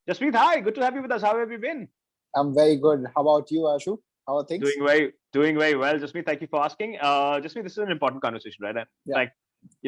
Jasmeet, hi. Good to have you with us. How have you been? I'm very good. How about you, Ashu? How are things? Doing very well. Jasmeet, thank you for asking. Jasmeet, this is an important conversation, right? Yeah, Like,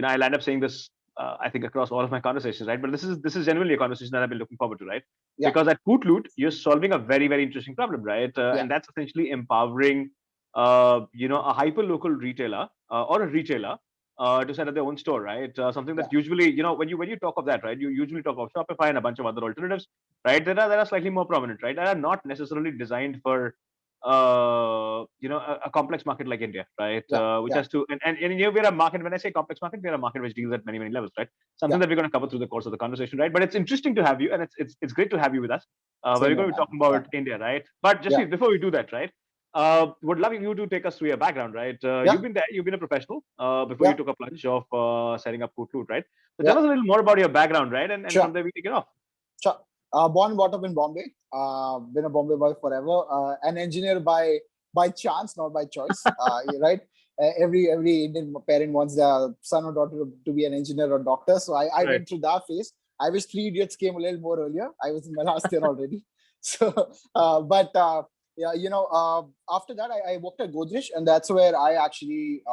I'll end up saying this, I think, across all of my conversations, right? But this is genuinely a conversation that I've been looking forward to, right? yeah, Because at Coutloot, you're solving a very, very interesting problem, right? yeah, And that's essentially empowering, a hyper local retailer or a retailer to set up their own store, right? Something yeah. that usually, when you talk of that, right, you usually talk of Shopify and a bunch of other alternatives, right? That are slightly more prominent, right? That are not necessarily designed for a complex market like India, right? Yeah, Which yeah, has to and here we're a market. When I say complex market, we're a market which deals at many many levels, right? yeah. Something that we're going to cover through the course of the conversation, right? But it's interesting to have you, and it's great to have you with us. Where Same we're here, going to be man. talking Yeah, about India, right? But just yeah, before we do that, right? Would love you to take us through your background, right? You've yeah, been there, you've been a professional before you yeah, took a plunge of setting up Coutloot, right? So tell yeah. us a little more about your background, right? And Sure, from there we take it off. sure. Born and brought up in Bombay. Been a Bombay boy forever. An engineer by chance, not by choice. Right. Every Indian parent wants their son or daughter to be an engineer or doctor. So I Right. went through that phase. I wish Three Idiots came a little more earlier. I was in my last year already. So, but yeah, after that I worked at Godrej, and that's where I actually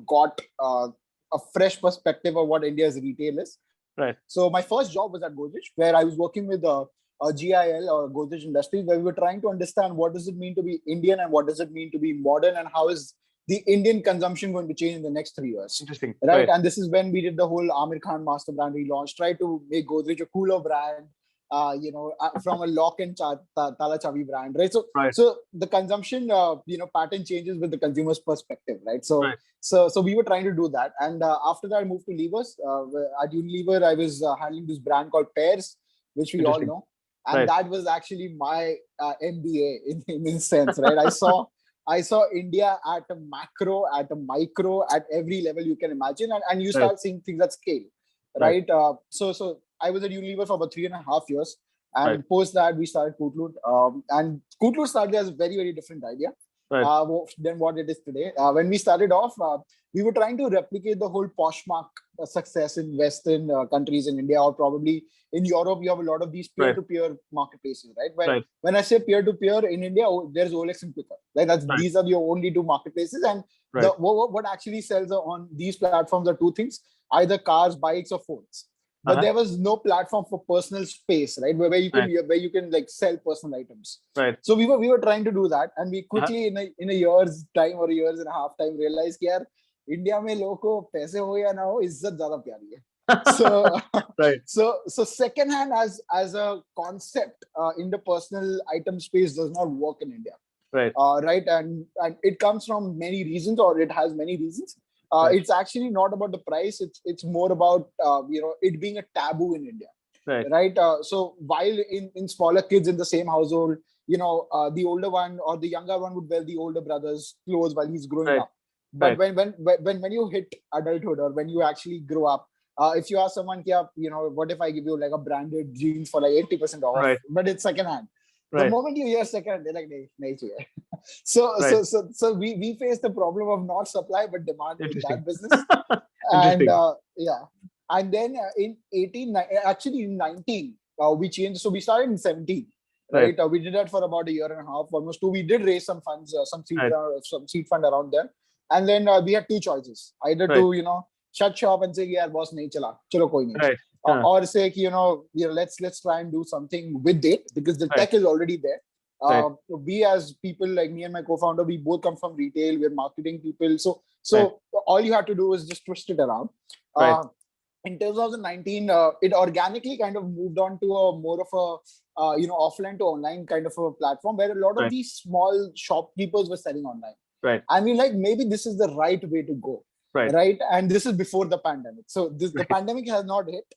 got a fresh perspective of what India's retail is. Right. So my first job was at Godrej, where I was working with a GIL or Godrej Industries, where we were trying to understand what does it mean to be Indian and what does it mean to be modern, and how is the Indian consumption going to change in the next 3 years, Interesting. right? Right. And this is when we did the whole Amir Khan master brand relaunch, try to make Godrej a cooler brand, from a lock and tala chavi brand, right? So, Right. so the consumption, pattern changes with the consumer's perspective, right? So, Right. so we were trying to do that, and after that, I moved to Levers. At Unilever, I was handling this brand called Pears, which we all Interesting. know, and Right. that was actually my MBA in this sense, right? I saw India at a macro, at a micro, at every level you can imagine, and you Right. start seeing things at scale, Right. right? So I was at Unilever for about 3.5 years, Right. and post that we started Coutloot, and Coutloot started as a very very different idea Right. than what it is today. When we started off, we were trying to replicate the whole Poshmark success in Western countries in India, or probably in Europe. You have a lot of these Right. peer-to-peer marketplaces, right? Right. When I say peer-to-peer in India, there's OLX and Quicker. Like Right. these are the only two marketplaces, and Right. what actually sells on these platforms are two things: either cars, bikes, or phones. But Uh-huh. there was no platform for personal space, right? Where you can Right. where you can like sell personal items. Right. So we were trying to do that, and we Uh-huh. quickly in a year's time or a years and a half time realized कि यार India में लोगों को पैसे हो या ना हो इज्जत ज्यादा प्यारी है. So Right. so second hand as a concept in the personal item space does not work in India. Right. Right, and it comes from many reasons, or it has many reasons. Right. It's actually not about the price. It's more about it being a taboo in India, Right. right? So while in smaller kids in the same household, the older one or the younger one would wear the older brother's clothes while he's growing Right. up. But Right. when you hit adulthood, or when you actually grow up, if you ask someone, what if I give you like a branded jeans for like 80% off, Right. but it's secondhand? The Right. moment you hear secondhand, they're like, nahi chahiye. So, Right. we face the problem of not supply but demand in Interesting. that business, and Interesting. yeah, and then in 18, actually in 19, we changed. So we started in 17, Right. right? We did that for about a year and a half, almost two. We did raise some funds, some seed fund around there, and then we had two choices: either Right. to shut shop and say, "Yeah, boss, nahi chala, chalo koi nahi," Right. Uh, or say, let's try and do something with it, because the Right. tech is already there. Right. We as people, like me and my co-founder, we both come from retail. We're marketing people, so Right. all you have to do is just twist it around. Right. In 2019, it organically kind of moved on to a more of a offline to online kind of a platform, where a lot of Right. these small shopkeepers were selling online. Right. I mean, like, maybe this is the right way to go, Right. right? And this is before the pandemic. So the Right. pandemic has not hit.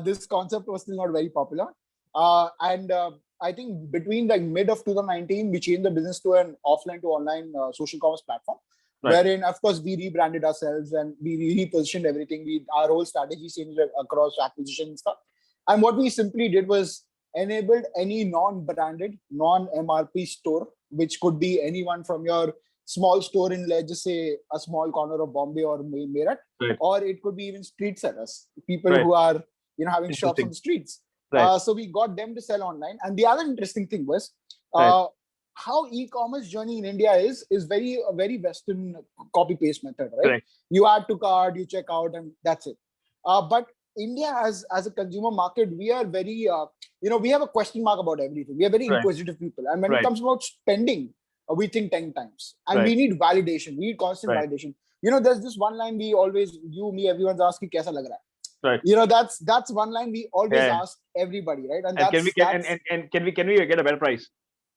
This concept was still not very popular. And I think between like mid of 2019, we changed the business to an offline to online social commerce platform, Right. wherein, of course, we rebranded ourselves and we repositioned everything. Our whole strategy changed across acquisition and stuff. And what we simply did was enabled any non-branded, non-MRP store, which could be anyone from your small store in, let's just say, a small corner of Bombay or Meerut, Right. or it could be even street sellers, people Right. who are having shops Interesting. on the streets. Right. So we got them to sell online. And the other interesting thing was Right. how e-commerce journey in India is a very Western copy paste method, right? Correct. You add to cart, you check out, and that's it. But India as a consumer market, we are very we have a question mark about everything. We are very Right. inquisitive people, and when it Right. comes about spending, we think 10 times, and Right. we need validation. We need constant Right. validation. There's this one line we always, you, me, everyone's asking, "Kaisa lag raha hai?" Right. That's one line we always Yeah. ask everybody, right? And And that's can we get a better price?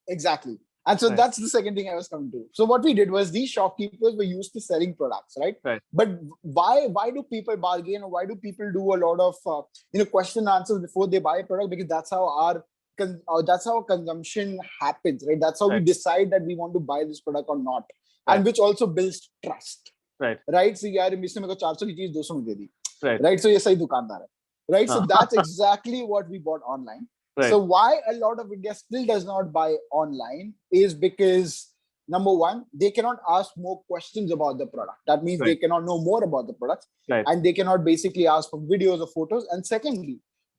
exactly. And so Right. that's the second thing I was coming to. So what we did was these shopkeepers were used to selling products, right? Right. But why do people bargain, or why do people do a lot of question and answers before they buy a product? Because that's how consumption happens, right? That's how we Right. decide that we want to buy this product or not, Right. and which also builds trust, Right. right? So yaar, इसने मेरे को 400 की चीज 200 में दे दी, Right. right? So ये सही दुकानदार है, right? So Huh. that's exactly what we bought online. Right. So why a lot of India still does not buy online is because, number one, they cannot ask more questions about the product. That means they Right. cannot know more about the product, Right. and they cannot basically ask for videos or photos. And secondly,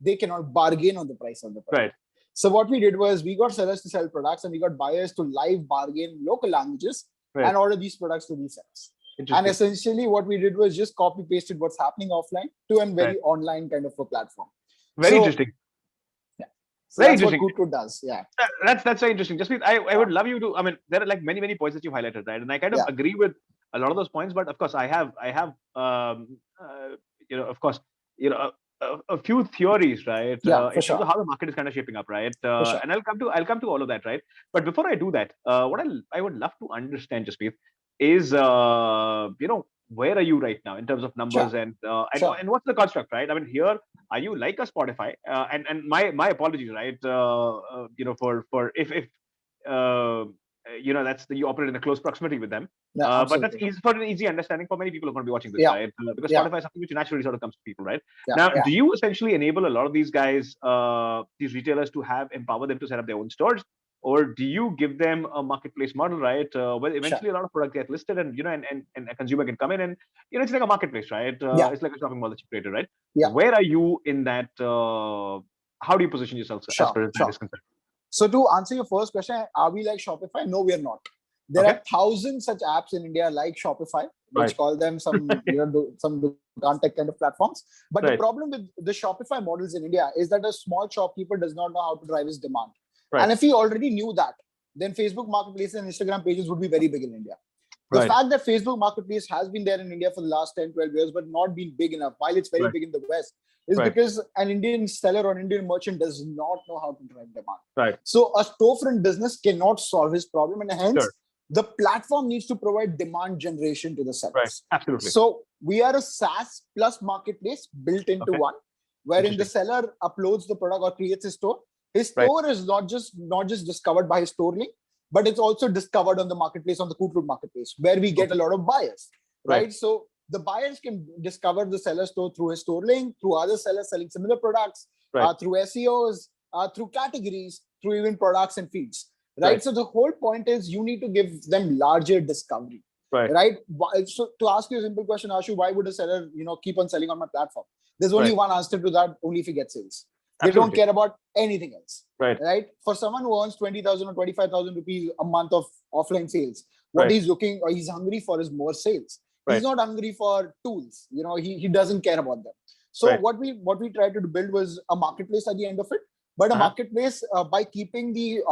they cannot bargain on the price of the product. Right. So what we did was we got sellers to sell products, and we got buyers to live bargain local languages Right. and order these products to these sellers. And Interesting. essentially what we did was just copy pasted what's happening offline to a very online kind of a platform. Very So- interesting. So Very that's what interesting. Coutloot does. Yeah. That's very interesting. Jasmeet, I would love you to. I mean, there are like many points that you've highlighted, right? And I kind of Yeah. agree with a lot of those points. But of course, I have of course, a few theories, right? Yeah, in for terms sure. of how the market is kind of shaping up, right? sure. And I'll come to all of that, right? But before I do that, what I would love to understand, Jasmeet, is where are you right now in terms of numbers Sure. and what's the construct, right? I mean, here are you like a Spotify? And my apologies, right? For if that's you operate in a close proximity with them. Yeah, But that's absolutely. easy for an easy understanding for many people who are going to be watching this, Yeah. right? Because Yeah. Spotify is something which naturally sort of comes to people, right? Yeah, Now, yeah. do you essentially enable a lot of these guys, these retailers, to empower them to set up their own stores, or do you give them a marketplace model, right? Where eventually a lot of products get listed, and and a consumer can come in, and it's like a marketplace, right? Yeah. It's like a shopping mall that you created, right? Yeah. Where are you in that? How do you position yourself as Sure, far as that is concerned? So to answer your first question, are we like Shopify? No, we are not. There Okay. are thousands such apps in India like Shopify, which Right. call them some some Dukan tech kind of platforms. But the Right. problem with the Shopify models in India is that a small shopkeeper does not know how to drive his demand. Right. And if he already knew that, then Facebook Marketplace and Instagram pages would be very big in India. The Right. fact that Facebook Marketplace has been there in India for the last 10, 12 years, but not been big enough, while it's very Right. big in the West, is Right. because an Indian seller or an Indian merchant does not know how to drive demand. Right. So a storefront business cannot solve his problem, and hence Sure. the platform needs to provide demand generation to the sellers. Right. Absolutely. So we are a SaaS plus marketplace built into Okay. one, wherein the seller uploads the product or creates a store. His Right. store is not just discovered by his store link, but it's also discovered on the marketplace, on the Coutloot marketplace, where we get a lot of buyers, right? So the buyers can discover the seller store through his store link, through other sellers selling similar products, Right. through SEOs, through categories, through even products and feeds, right? So the whole point is you need to give them larger discovery, right? So to ask you a simple question, Ashu, why would a seller, keep on selling on my platform? There's only one answer to that: only if he gets sales. They don't care about anything else, right? For someone who earns 20,000 or 25,000 rupees a month of offline sales, what he's looking, or he's hungry for, is more sales. He's not hungry for tools. He doesn't care about them. So what we tried to build was a marketplace at the end of it, but a marketplace by keeping the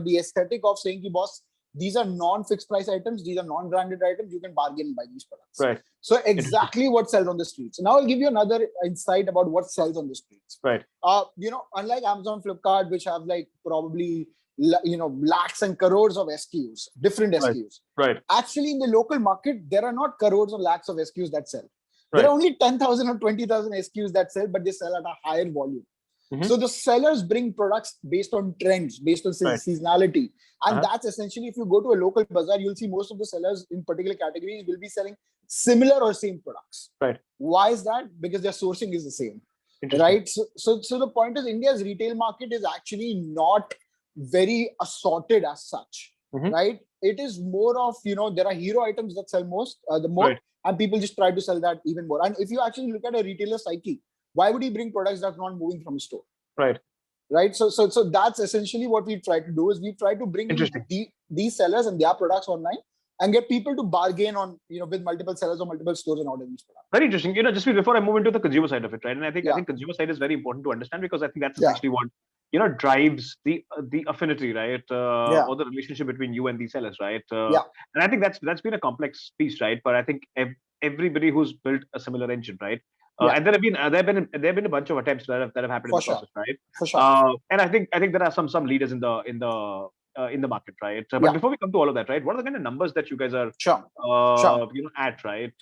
the aesthetic of saying, "Ki boss, these are non-fixed price items. These are non-branded items. You can bargain by these products." Right. So exactly what sells on the streets. Now I'll give you another insight about what sells on the streets. Right. Unlike Amazon, Flipkart, which have like probably lakhs and crores of SKUs, different SKUs. Right. Actually, in the local market, there are not crores or lakhs of SKUs that sell. There are only 10,000 or 20,000 SKUs that sell, but they sell at a higher volume. Mm-hmm. So the sellers bring products based on trends, based on seasonality. And that's essentially, if you go to a local bazaar, you'll see most of the sellers in particular categories will be selling similar or same products. Right. Why is that? Because their sourcing is the same. Right. So the point is, India's retail market is actually not very assorted as such. Mm-hmm. Right. It is more of, there are hero items that sell the most, and people just try to sell that even more. And if you actually look at a retailer psyche, why would he bring products that's not moving from his store? Right. right? So that's essentially what we try to do, is we try to bring these sellers and their products online and get people to bargain on, with multiple sellers or multiple stores and order these products. Very interesting. Just before I move into the consumer side of it, right? And I think consumer side is very important to understand, because I think that's essentially what drives the affinity, right? Or the relationship between you and the sellers, right? And I think that's been a complex piece, right? But I think everybody who's built a similar engine, right? And there have been a bunch of attempts that have happened in the process, right? For sure. And I think there are some leaders in the market, right? But before we come to all of that, right, what are the kind of numbers that you guys are at, right,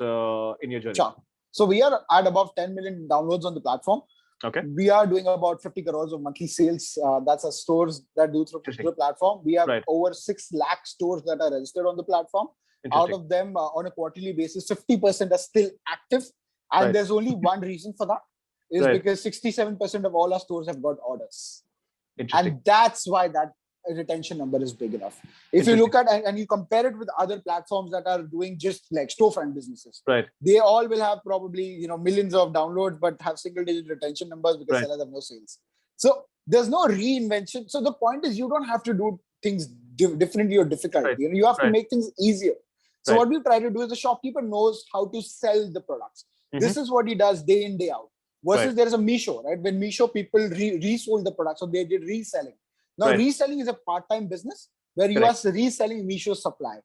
in your journey? Sure. So we are at above 10 million downloads on the platform. Okay. We are doing about 50 crores of monthly sales. That's our stores that do through the platform. We have over 6 lakh stores that are registered on the platform. Out of them, on a quarterly basis, 50% are still active. And there's only one reason for that, is because 67% of all our stores have got orders. And that's why that retention number is big enough. If you look at and you compare it with other platforms that are doing just like storefront businesses, they all will have probably millions of downloads but have single-digit retention numbers because sellers have no sales. So there's no reinvention. So the point is, you don't have to do things differently or difficult. You have to make things easier. So what we try to do is, the shopkeeper knows how to sell the products. This is what he does day in, day out. Versus there is a Meesho, right? When Meesho people resold the products, so they did reselling. Now, reselling is a part-time business where you are reselling Meesho's supply.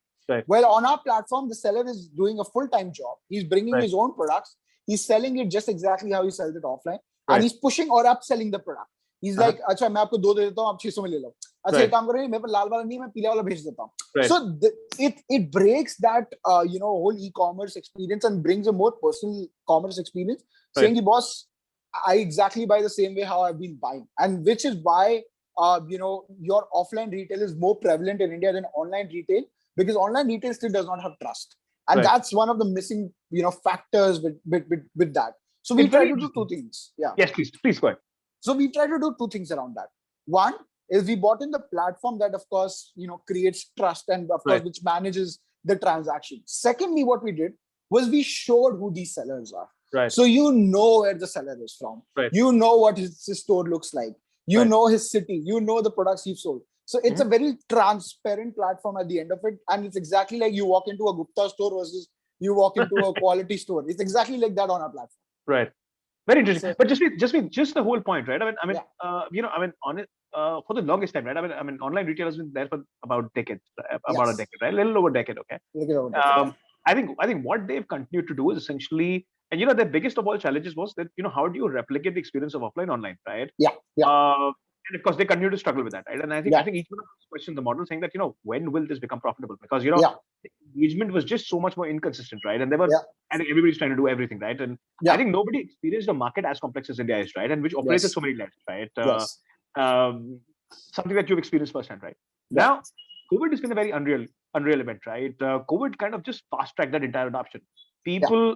Well, on our platform, the seller is doing a full-time job. He's bringing his own products. He's selling it just exactly how he sells it offline. And he's pushing or upselling the product. He's like, "Acha, मैं आपको 2 दे देता हूँ, आप 600 में ले लो. अच्छा, एक काम करो, मेरे पास लाल वाला नहीं, मैं पीला वाला भेज देता हूँ." So it breaks that whole e-commerce experience and brings a more personal commerce experience. Saying, "Boss, I exactly buy the same way how I've been buying," and which is why your offline retail is more prevalent in India than online retail, because online retail still does not have trust, and that's one of the missing factors with that. So we try to do 2 things. Yes, please go ahead. So we try to do 2 things around that. One is we bought in the platform that, of course, creates trust and of course which manages the transaction. Secondly, what we did was we showed who these sellers are. So where the seller is from. You know what his store looks like. You know his city. You know the products he's sold. So it's a very transparent platform at the end of it. And it's exactly like you walk into a Gupta store versus you walk into a quality store. It's exactly like that on our platform. Very interesting. But just the whole point, right? For the longest time, right? I mean, online retail has been there for about a decade, right? A little over a decade, okay? I think what they've continued to do is essentially, and the biggest of all challenges was that, how do you replicate the experience of offline online, right? And of course, they continue to struggle with that, right? And I think each one of us questioned the model, saying that, when will this become profitable? Because, the engagement was just so much more inconsistent, right? And and everybody's trying to do everything, right? And I think nobody experienced a market as complex as India is, right? And which operates at so many levels, right? Something that you've experienced firsthand, right? Now, COVID has been a very unreal event, right? COVID kind of just fast-tracked that entire adoption. People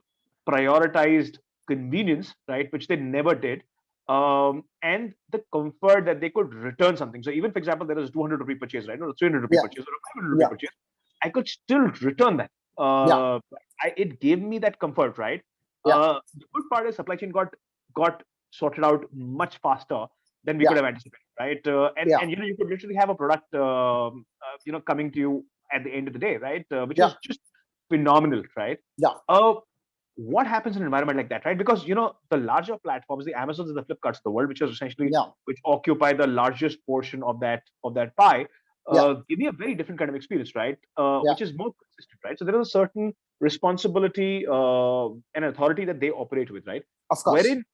prioritized convenience, right? Which they never did. And the comfort that they could return something. So even, for example, there was a 200 rupee purchase, right? Or a 300 rupee purchase or a 500 rupee purchase. I could still return that. It gave me that comfort, right? The good part is supply chain got sorted out much faster than we could have anticipated, right? And you could literally have a product, coming to you at the end of the day, right? Which is just phenomenal, right? What happens in an environment like that, right? Because the larger platforms, the Amazons and the Flipkarts of the world, which is essentially which occupy the largest portion of that pie, give me a very different kind of experience, right? Which is more consistent, right? So there is a certain responsibility and authority that they operate with, right? Of course. Wherein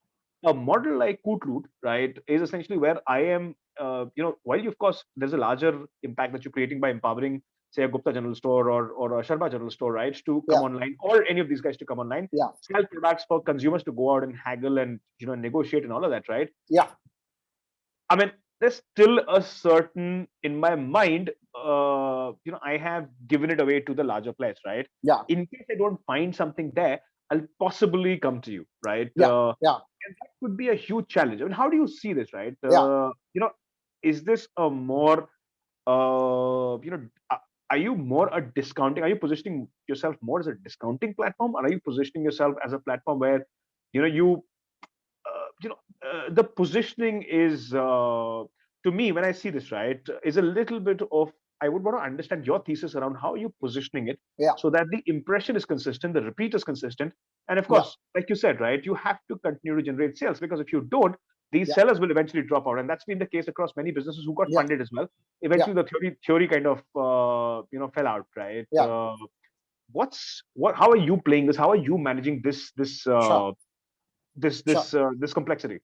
a model like Coutloot, right, is essentially where I am, while of course there's a larger impact that you're creating by empowering, say, a Gupta general store or a Sharma general store, right, to come online, or any of these guys to come online, sell products for consumers to go out and haggle and negotiate and all of that, right? I mean, there's still a certain, in my mind, I have given it away to the larger players, right? In case I don't find something there, I'll possibly come to you, right? And that could be a huge challenge. I mean, how do you see this, right? Is this a more, are you more a discounting? Are you positioning yourself more as a discounting platform, or are you positioning yourself as a platform where, the positioning is, to me, when I see this, right, is a little bit of, I would want to understand your thesis around how you're positioning it Yeah. so that the impression is consistent, the repeat is consistent. And of Yeah. course, like you said, right, you have to continue to generate sales, because if you don't, these Yeah. sellers will eventually drop out. And that's been the case across many businesses who got Yeah. funded as well. Yeah. Eventually, the theory kind of, fell out, right? Yeah. How are you playing this? How are you managing Sure. Sure. this complexity?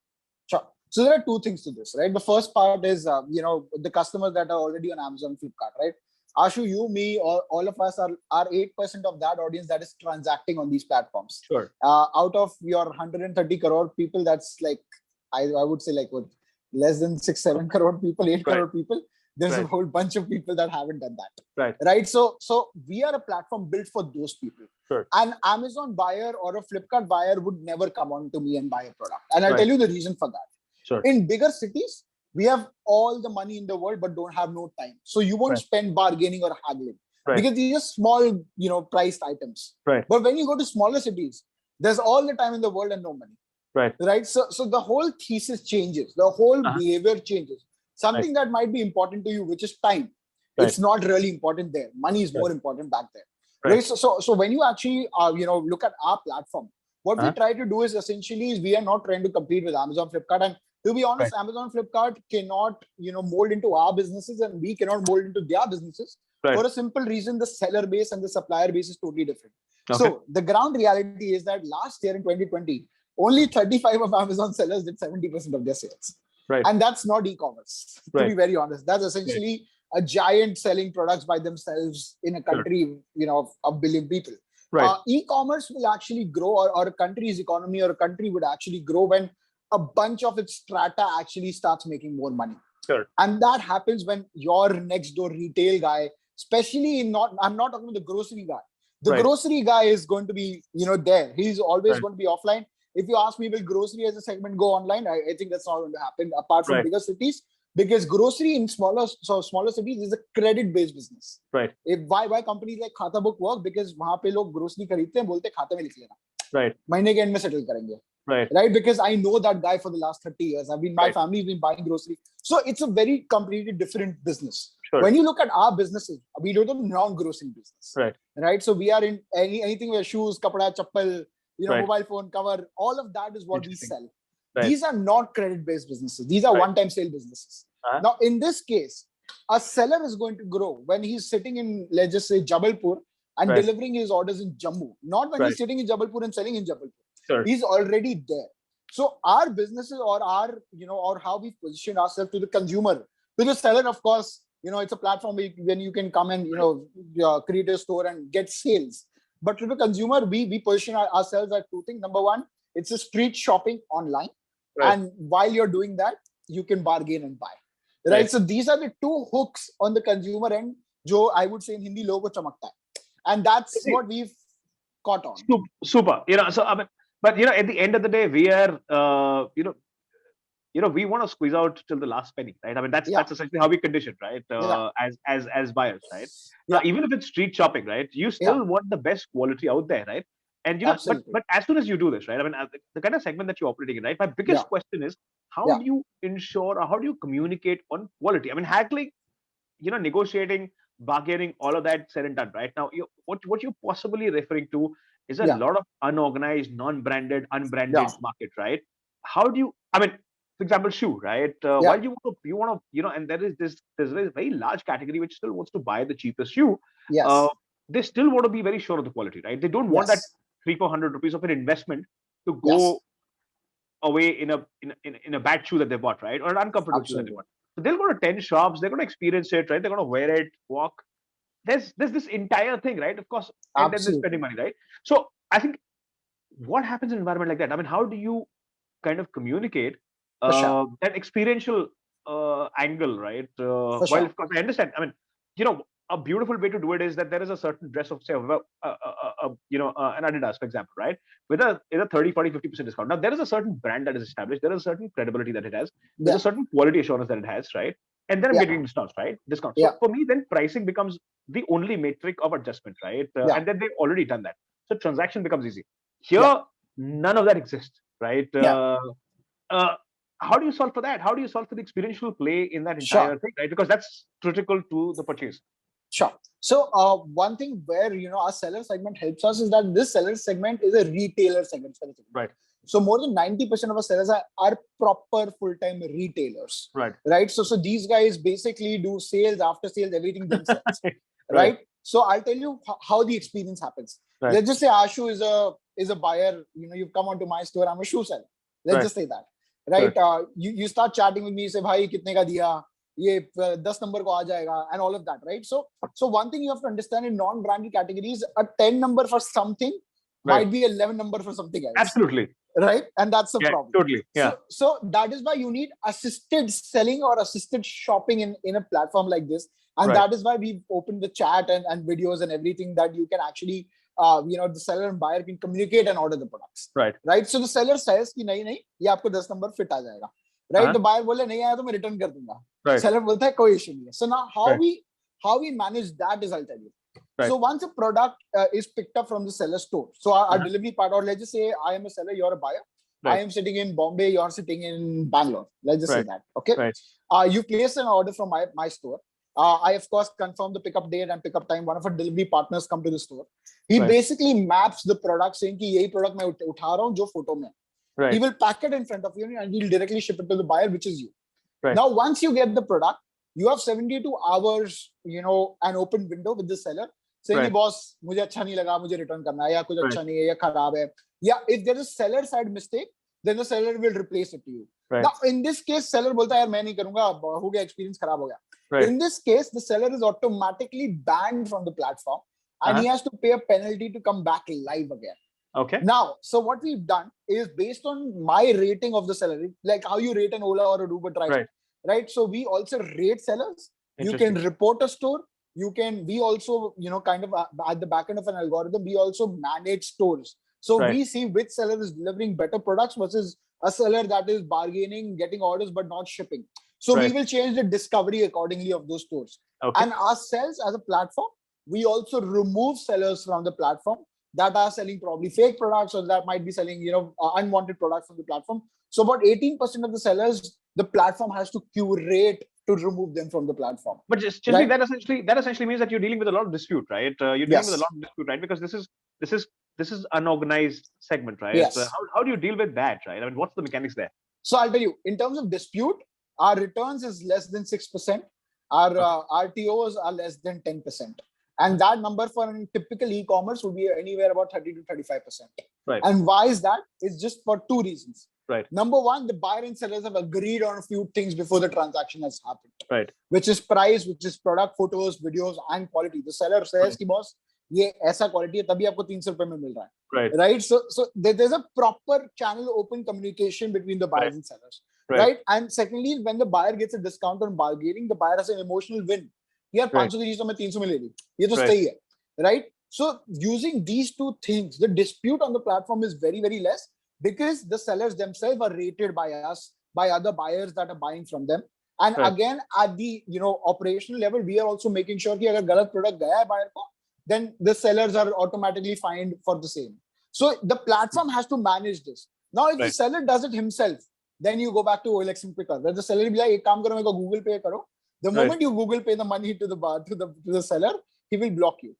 Sure. So there are two things to this, right? The first part is, the customers that are already on Amazon, Flipkart, right? Ashu, you, me, all of us are 8% of that audience that is transacting on these platforms. Sure. Out of your 130 crore people, that's like, I would say like what, less than 6-7 crore people, 8 crore people. There's a whole bunch of people that haven't done that. Right. So we are a platform built for those people. Sure. An Amazon buyer or a Flipkart buyer would never come on to me and buy a product. And I'll tell you the reason for that. Sure. In bigger cities, we have all the money in the world, but don't have no time. So you won't spend bargaining or haggling because these are small, priced items. Right. But when you go to smaller cities, there's all the time in the world and no money. Right. So the whole thesis changes. The whole behavior changes. Something that might be important to you, which is time. It's not really important there. Money is more important back there. Right. So when you actually, look at our platform, what we try to do is essentially we are not trying to compete with Amazon, Flipkart. And to be honest, Amazon, Flipkart cannot, mold into our businesses, and we cannot mold into their businesses. For a simple reason, the seller base and the supplier base is totally different. So the ground reality is that last year in 2020, only 35 of Amazon sellers did 70% of their sales. And that's not e-commerce, to be very honest. That's essentially a giant selling products by themselves in a country, of a billion people. E-commerce will actually grow, or a country's economy or a country would actually grow when a bunch of its strata actually starts making more money. And that happens when your next door retail guy, especially I'm not talking about the grocery guy. The grocery guy is going to be, there. He's always going to be offline. If you ask me, will grocery as a segment go online? I think that's not going to happen apart from bigger cities, because grocery in smaller cities is a credit-based business. Why companies like Khata Book work? Because वहाँ पे लोग grocery खरीदते हैं, बोलते खाते में लिख लेना. महीने के end में settle करेंगे. Right. Because I know that guy for the last 30 years. My family's been buying grocery. So it's a very completely different business. When you look at our businesses, we do the non-grocery business. Right. So we are in anything where shoes, kapda, chappal, mobile phone cover, all of that is what we sell. These are not credit-based businesses. These are one-time sale businesses. Now, in this case, a seller is going to grow when he's sitting in, let's just say, Jabalpur and delivering his orders in Jammu. Not when he's sitting in Jabalpur and selling in Jabalpur. He's already there. So our businesses or or how we position ourselves to the consumer, to the seller, of course, it's a platform when you can come and, create a store and get sales. But to the consumer, we position ourselves at two things. Number one, it's a street shopping online. And while you're doing that, you can bargain and buy. Right. So these are the two hooks on the consumer end, jo I would say in Hindi logo chamakta hai. And that's what we've caught on. Super. So I mean, but at the end of the day, we are we want to squeeze out till the last penny, right? I mean, that's essentially how we condition, right? As buyers, right? Now, even if it's street shopping, right, you still want the best quality out there, right? And but as soon as you do this, right? I mean, the kind of segment that you're operating in, right? My biggest question is, how do you ensure, or how do you communicate on quality? I mean, haggling, negotiating, bargaining, all of that said and done, right? Now, what you're possibly referring to is a lot of unorganized, non-branded, unbranded market, right? How do you? I mean, for example, shoe, right? While you want to, and there's a very large category which still wants to buy the cheapest shoe. They still want to be very sure of the quality, right? They don't want that 300-400 rupees of an investment to go away in a bad shoe that they bought, right? Or an uncomfortable shoe that they bought. So they'll go to 10 shops, they're going to experience it, right? They're going to wear it, walk. There's this entire thing, right? Of course, and then they're spending money, right? So I think what happens in an environment like that? I mean, how do you kind of communicate that experiential angle, right? While of course I understand. I mean, a beautiful way to do it is that there is a certain dress of, say, an Adidas, for example, right? With a 30, 40, 50% discount. Now, there is a certain brand that is established. There is a certain credibility that it has. There's a certain quality assurance that it has, right? And then I'm getting discounts, right? Discounts. So for me, then pricing becomes the only metric of adjustment, right? And then they've already done that. So transaction becomes easy. Here, none of that exists, right? how do you solve for that? How do you solve for the experiential play in that Sure. entire thing, right? Because that's critical to the purchase. Sure. So one thing where our seller segment helps us is that this seller segment is a retailer segment. Right. So more than 90% of our sellers are proper full-time retailers. Right. Right. So these guys basically do sales, after sales, everything themselves. Right. Right. So I'll tell you how the experience happens. Right. Let's just say Ashu is a buyer. You've come onto my store. I'm a shoe seller. Let's just say that. Right. You start chatting with me. You say, "Bhai, kitne ka diya? ये 10 number को आ जाएगा," and all of that, right? So one thing you have to understand in non-branded categories, a 10 number for something might be 11 number for something else. Absolutely. Right? And that's the problem. Totally. Yeah. So that is why you need assisted selling or assisted shopping in a platform like this. And that is why we've opened the chat and videos and everything that you can actually, the seller and buyer can communicate and order the products. Right? So the seller says कि नहीं, ये आपको 10 number fit आ जाएगा. Right? The buyer बोले नहीं आया तो मैं return कर दूंगा. Seller बोलता है कोई issue नहीं है. So now how we manage that is I'll tell you. So once a product is picked up from the seller store, so our delivery part, or let's just say I am a seller, you're a buyer. I am sitting in Bombay, you're sitting in Bangalore. Let's just say that. Okay. You place an order from my store. I of course confirm the pickup date and pickup time. One of our delivery partners come to the store. He basically maps the product saying कि यही product मैं उठा रहा हूँ जो photo में. He will pack it in front of you and he'll directly ship it to the buyer, which is you. Now, once you get the product, you have 72 hours, an open window with the seller saying, boss, मुझे अच्छा नहीं लगा, मुझे return करना है, या कुछ अच्छा नहीं है, या खराब है. Yeah, if there is seller side mistake, then the seller will replace it to you. Now, in this case, seller बोलता है यार मैं नहीं करूँगा, हो गया, experience खराब हो गया. In this case, the seller is automatically banned from the platform and he has to pay a penalty to come back live again. Okay. Now, so what we've done is based on my rating of the seller, like how you rate an Ola or a Uber driver, right? So we also rate sellers. You can report a store. We also, kind of at the back end of an algorithm, we also manage stores. So we see which seller is delivering better products versus a seller that is bargaining, getting orders, but not shipping. So we will change the discovery accordingly of those stores. And ourselves as a platform, we also remove sellers from the platform that are selling probably fake products or that might be selling, unwanted products from the platform. So about 18% of the sellers, the platform has to curate to remove them from the platform. But just that essentially means that you're dealing with a lot of dispute, right? You're dealing with a lot of dispute, right? Because this is unorganized segment, right? Yes. How do you deal with that, right? I mean, what's the mechanics there? So I'll tell you, in terms of dispute, our returns is less than 6%. Our RTOs are less than 10%. And that number for a typical e-commerce would be anywhere about 30 to 35%. And why is that? It's just for two reasons. Number one, the buyer and sellers have agreed on a few things before the transaction has happened. Which is price, which is product, photos, videos, and quality. The seller says, "Ki boss, ये ऐसा quality है, तभी आपको 300 रुपए में मिल रहा है." Right? So there's a proper channel open communication between the buyers and sellers. Right? And secondly, when the buyer gets a discount on bargaining, the buyer has an emotional win. यार 500 की चीज तो मैं 300 में ले ली, ये तो सही है. Right? So using these two things, the dispute on the platform is very, very less because the sellers themselves are rated by us, by other buyers that are buying from them. And again, at the operational level, we are also making sure कि अगर गलत product गया है buyer को, then the sellers are automatically fined for the same. So the platform has to manage this. Now, if the seller does it himself, then you go back to OLX and quicker. Where the seller will be like, एक काम करो, मेरे को Google Pay करो. The moment you Google Pay the money to the seller, he will block you,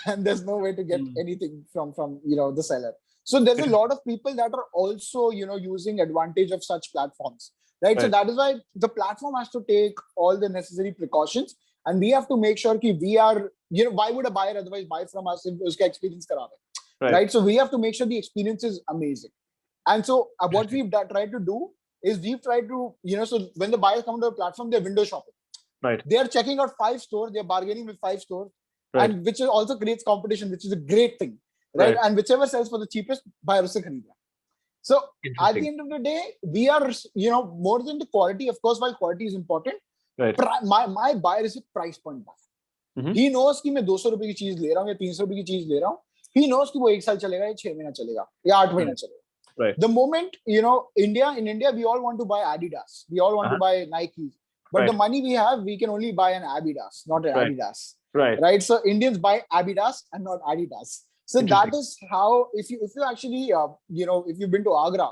and there's no way to get anything from the seller. So there's a lot of people that are also using advantage of such platforms, right? So that is why the platform has to take all the necessary precautions, and we have to make sure that we are why would a buyer otherwise buy from us if uska experience karabe, right? So we have to make sure the experience is amazing, and so what we've tried to do is we've tried to so when the buyers come to the platform, they're window shopping. They are checking out 5 stores, they're bargaining with 5 stores, and which also creates competition, which is a great thing, right? And whichever sells for the cheapest, buyer usse khareeda. So at the end of the day, we are more than the quality. Of course, while quality is important, my buyer is a price point buyer. He knows कि मैं 200 रुपए की चीज ले रहा हूँ या 300 रुपए की चीज ले रहा हूँ. He knows कि वो 1 साल चलेगा या 6 महीना चलेगा या 8 महीना चलेगा. The moment in India, we all want to buy Adidas, we all want to buy Nike. But the money we have, we can only buy an Adidas, not an Adidas. Right. So Indians buy Adidas and not Adidas. So that is how, if you actually, if you've been to Agra,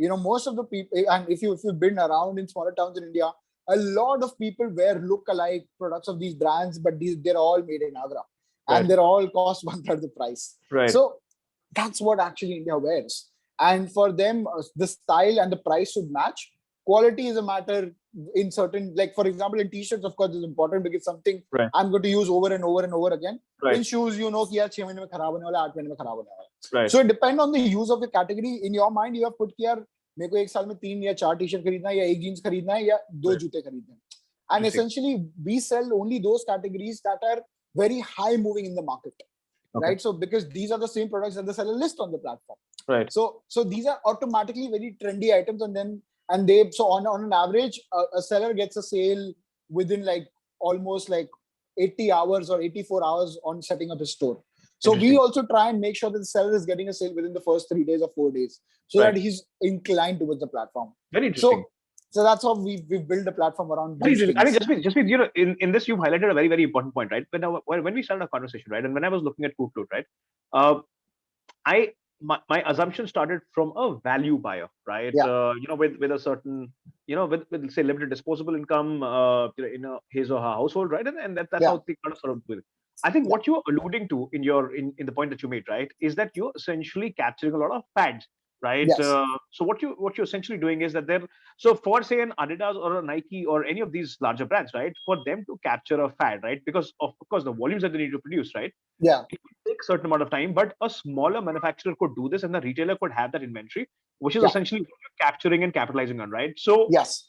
most of the people, and if you've been around in smaller towns in India, a lot of people wear look-alike products of these brands, but they're all made in Agra, and they're all cost 1/3 the price. Right. So that's what actually India wears. And for them, the style and the price should match. Quality is a matter in certain, like for example, in t-shirts, of course, is important because something I'm going to use over and over and over again. In shoes, कि यार 6 महीने में खराब होने वाला है, 8 महीने में खराब होने वाला है. So it depends on the use of the category. In your mind, you have put कि यार मेरे को एक साल में 3 या 4 t-shirt खरीदना है, या एक jeans खरीदना है, या 2 जूते खरीदने हैं. And essentially, we sell only those categories that are very high moving in the market. Right? So because these are the same products that the seller list on the platform. Right. So these are automatically very trendy items, and they so on an average, a seller gets a sale within like almost like 80 hours or 84 hours on setting up a store. So we also try and make sure that the seller is getting a sale within the first 3 days or 4 days, so that he's inclined towards the platform. Very interesting. So that's how we've built the platform around. I mean, Jasmeet, in this you've highlighted a very, very important point, right? When we started our conversation, right, and when I was looking at Coutloot, right, my assumption started from a value buyer, right? With a certain, with say limited disposable income, in his or her household, right? And that's how they kind of sort of do it. I think what you're alluding to in the point that you made, right, is that you're essentially capturing a lot of fads, right? Yes. So what you're essentially doing is that so for say an Adidas or a Nike or any of these larger brands, right, for them to capture a fad, right, because of course the volumes that they need to produce, right? Yeah. It will take a certain amount of time, but a smaller manufacturer could do this, and the retailer could have that inventory, which is essentially what you're capturing and capitalizing on, right? So yes,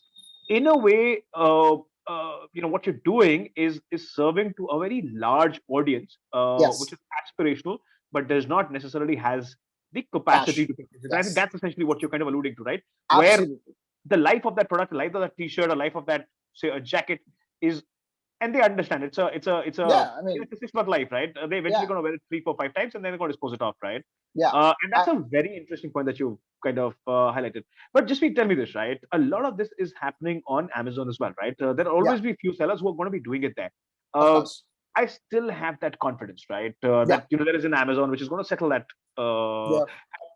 in a way, what you're doing is serving to a very large audience, which is aspirational, but does not necessarily has the capacity to purchase it. I think that's essentially what you're kind of alluding to, right? Absolutely. Where the life of that product, the life of that t-shirt, the life of that, say, a jacket is, and they understand it's a 6-month life, right? They're eventually going to wear it 3, 4, 5 times, and then they're going to dispose it off, right? Yeah. And that's a very interesting point that you kind of highlighted. But just tell me this, right? A lot of this is happening on Amazon as well, right? There'll always be few sellers who are going to be doing it there. I still have that confidence, right? That there is an Amazon which is going to settle that.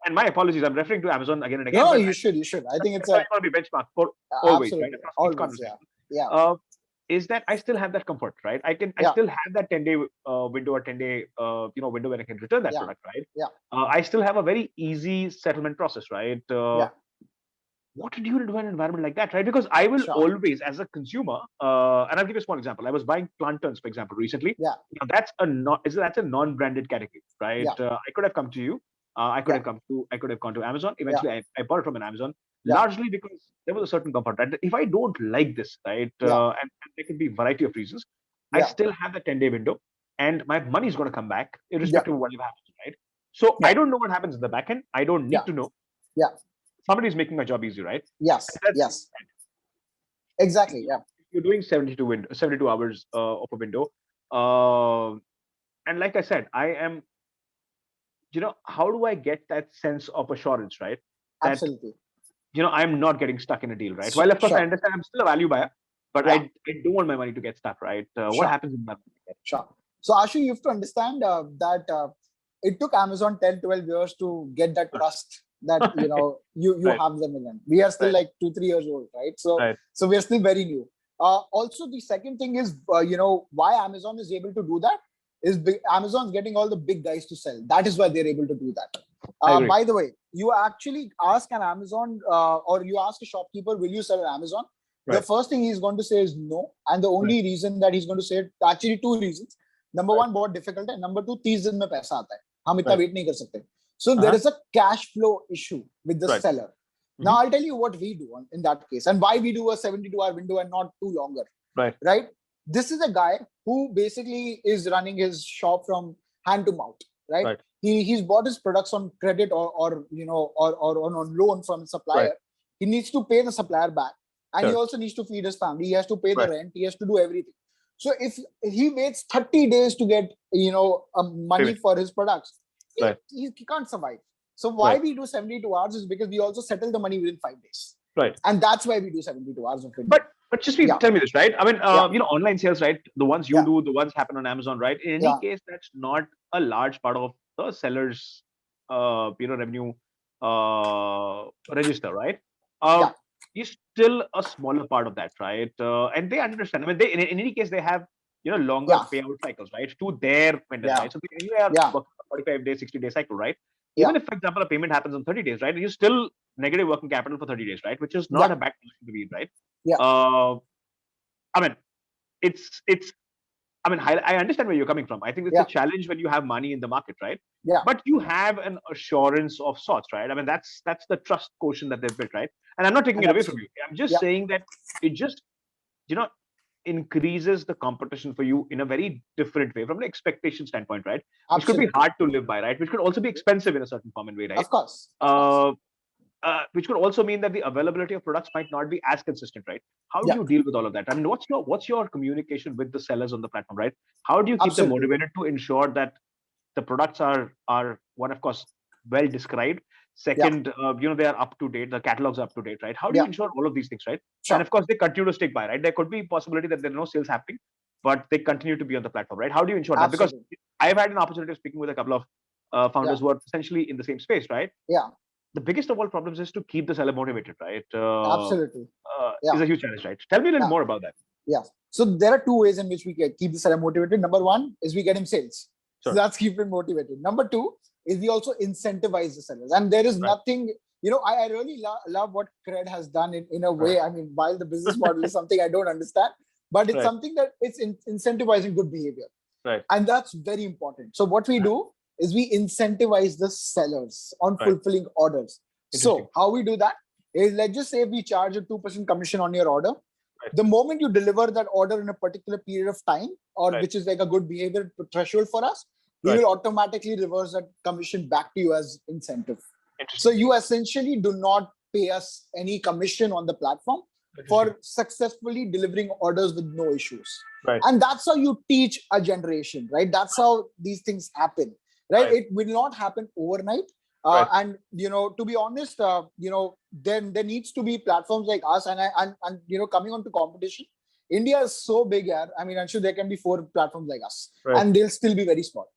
And my apologies, I'm referring to Amazon again and again. No, you should. I think it's going to be benchmark for always, right? Always, yeah. Is that I still have that comfort, right? I still have that 10-day window or 10-day window when I can return that product, right? Yeah. I still have a very easy settlement process, right? What do you do in an environment like that, right? Because I will always, as a consumer, and I'll give you a small example. I was buying plantains, for example, recently. Yeah. That's a non-branded category, right? I could have come to you. I could have gone to Amazon. Eventually, I bought it from an Amazon. Largely because there was a certain comfort, right? If I don't like this, right, and there could be a variety of reasons, I still have the 10-day window, and my money is going to come back irrespective of whatever happens, right? So I don't know what happens in the back end. I don't need to know. Yeah. Somebody is making my job easy, right? Yes. Yes. Exactly. Yeah. You're doing 72 hours of a window, and like I said, I am. How do I get that sense of assurance, right? That, absolutely. I'm not getting stuck in a deal, right? Well, of course, I understand I'm still a value buyer, but I don't want my money to get stuck, right? What happens in that? Sure. So, Ashu, you have to understand that it took Amazon 10, 12 years to get that trust that, you have them in. We are still like 2, 3 years old, right? So we are still very new. Also, the second thing is, why Amazon is able to do that is Amazon's getting all the big guys to sell. That is why they're able to do that. By the way, you actually ask an Amazon or you ask a shopkeeper, will you sell on Amazon? The first thing he's going to say is no. And the only reason that he's going to say it, actually 2 reasons. Number one, बहुत difficult है. Number 2, 30 दिन में पैसा आता है. हम इतना wait नहीं कर सकते. So there is a cash flow issue with the seller. Now I'll tell you what we do in that case and why we do a 72-hour window and not 2 longer. Right? This is a guy who basically is running his shop from hand to mouth. Right? He's bought his products on credit or on loan from a supplier. He needs to pay the supplier back, and he also needs to feed his family. He has to pay the rent. He has to do everything. So if he waits 30 days to get money for his products, he can't survive. So why we do 72 hours is because we also settle the money within 5 days. And that's why we do 72 hours of it. But just tell me this, right? I mean, online sales, right? The ones you do, the ones happen on Amazon, right? In any case, that's not a large part of the seller's, revenue register, right? Yeah. Is still a smaller part of that, right? And they understand. I mean, they in any case they have longer Yeah. payout cycles, right? To their vendors, Yeah. right? So they anyway are Yeah. working on 45-day, 60-day cycle, right? Yeah. Even if, for example, a payment happens on 30 days, right? You still negative working capital for 30 days, right? Which is not Yeah. a bad position to be in, right? Yeah. Uh, I mean, it's I mean, I understand where you're coming from. I think it's a Yeah. challenge when you have money in the market, right? Yeah. But you have an assurance of sorts, right? I mean, that's the trust quotient that they've built, right? And I'm not taking And it away from absolutely. you. I'm just Yeah. saying that it just, you know, increases the competition for you in a very different way from an expectation standpoint, right? Which could be Absolutely. hard to live by, right? Which could also be expensive in a certain form and way, right? Of course. Of course. Uh, which could also mean that the availability of products might not be as consistent, right? How do Yeah. you deal with all of that? I mean, what's your communication with the sellers on the platform, right? How do you keep them Absolutely. motivated to ensure that the products are one, of course, well described. Yeah. Second, they are up to date. The catalogs are up to date, right? How do you Yeah. ensure all of these things, right? And Sure. of course, they continue to stick by, right? There could be possibility that there are no sales happening, but they continue to be on the platform, right? How do you ensure that? Because Absolutely. I've had an opportunity of speaking with a couple of Yeah. founders who are essentially in the same space, right? Yeah. The biggest of all problems is to keep the seller motivated, right? Absolutely. Yeah. Is a huge challenge, right? Tell me a little Yeah. more about that. Yeah. So there are two ways in which we can keep the seller motivated. Number one is we get him sales. So Sure. that's keep him motivated. Number two is we also incentivize the sellers. And there is Right. nothing, I really love what Cred has done in a Right. way. I mean, while the business model is something I don't understand, but it's Right. something that it's incentivizing good behavior. Right. And that's very important. So what we do is we incentivize the sellers on Right. fulfilling orders. Interesting. So how we do that is, let's just say we charge a 2% commission on your order. Right. The moment you deliver that order in a particular period of time, or Right. which is like a good behavior threshold for us, we Right. will automatically reverse that commission back to you as incentive. So Interesting. you essentially do not pay us any commission on the platform for successfully delivering orders with no issues. Right. And that's how you teach a generation, right? That's how these things happen, right? It will not happen overnight. Right. And to be honest, then there needs to be platforms like us, and coming on to competition. India is so big here. I mean, I'm sure there can be 4 platforms like us, Right. and they'll still be very small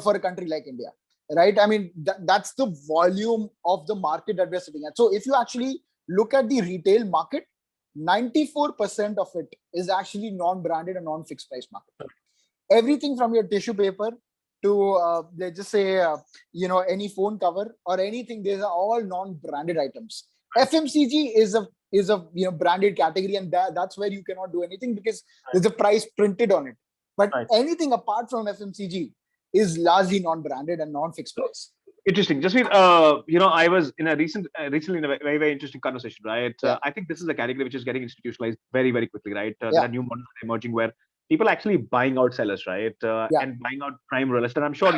for a country like India, right? I mean, that's the volume of the market that we're sitting at. So if you actually look at the retail market, 94% of it is actually non-branded and non-fixed price market. Everything from your tissue paper to let's just say any phone cover or anything, these are all non-branded items. FMCG is a branded category, and that's where you cannot do anything because there's a price printed on it. But anything apart from FMCG is largely non-branded and non-fixed price. Interesting. Jasmeet, I was in a recently in a very, very interesting conversation, right? I think this is a category which is getting institutionalized very, very quickly, right? There are new models emerging where people are actually buying out sellers, right? And buying out prime real estate. I'm sure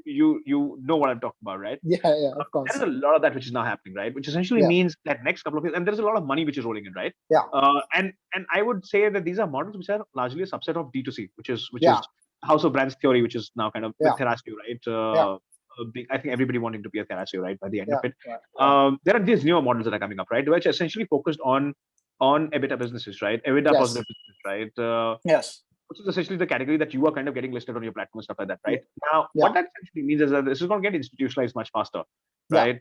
you know what I'm talking about, right? Yeah, of course. There is a lot of that which is now happening, right? Which essentially means that next couple of years, and there's a lot of money which is rolling in, right? Yeah. And I would say that these are models which are largely a subset of D2C, which is House of Brands theory, which is now kind of with Therasio, right? I think everybody wanting to be a Therasio, right? By the end of it, there are these newer models that are coming up, right? Which are essentially focused on EBITDA businesses, right? EBITDA positive businesses, right? Yes. Which is essentially the category that you are kind of getting listed on your platform and stuff like that, right? Now, what that essentially means is that this is going to get institutionalized much faster, right?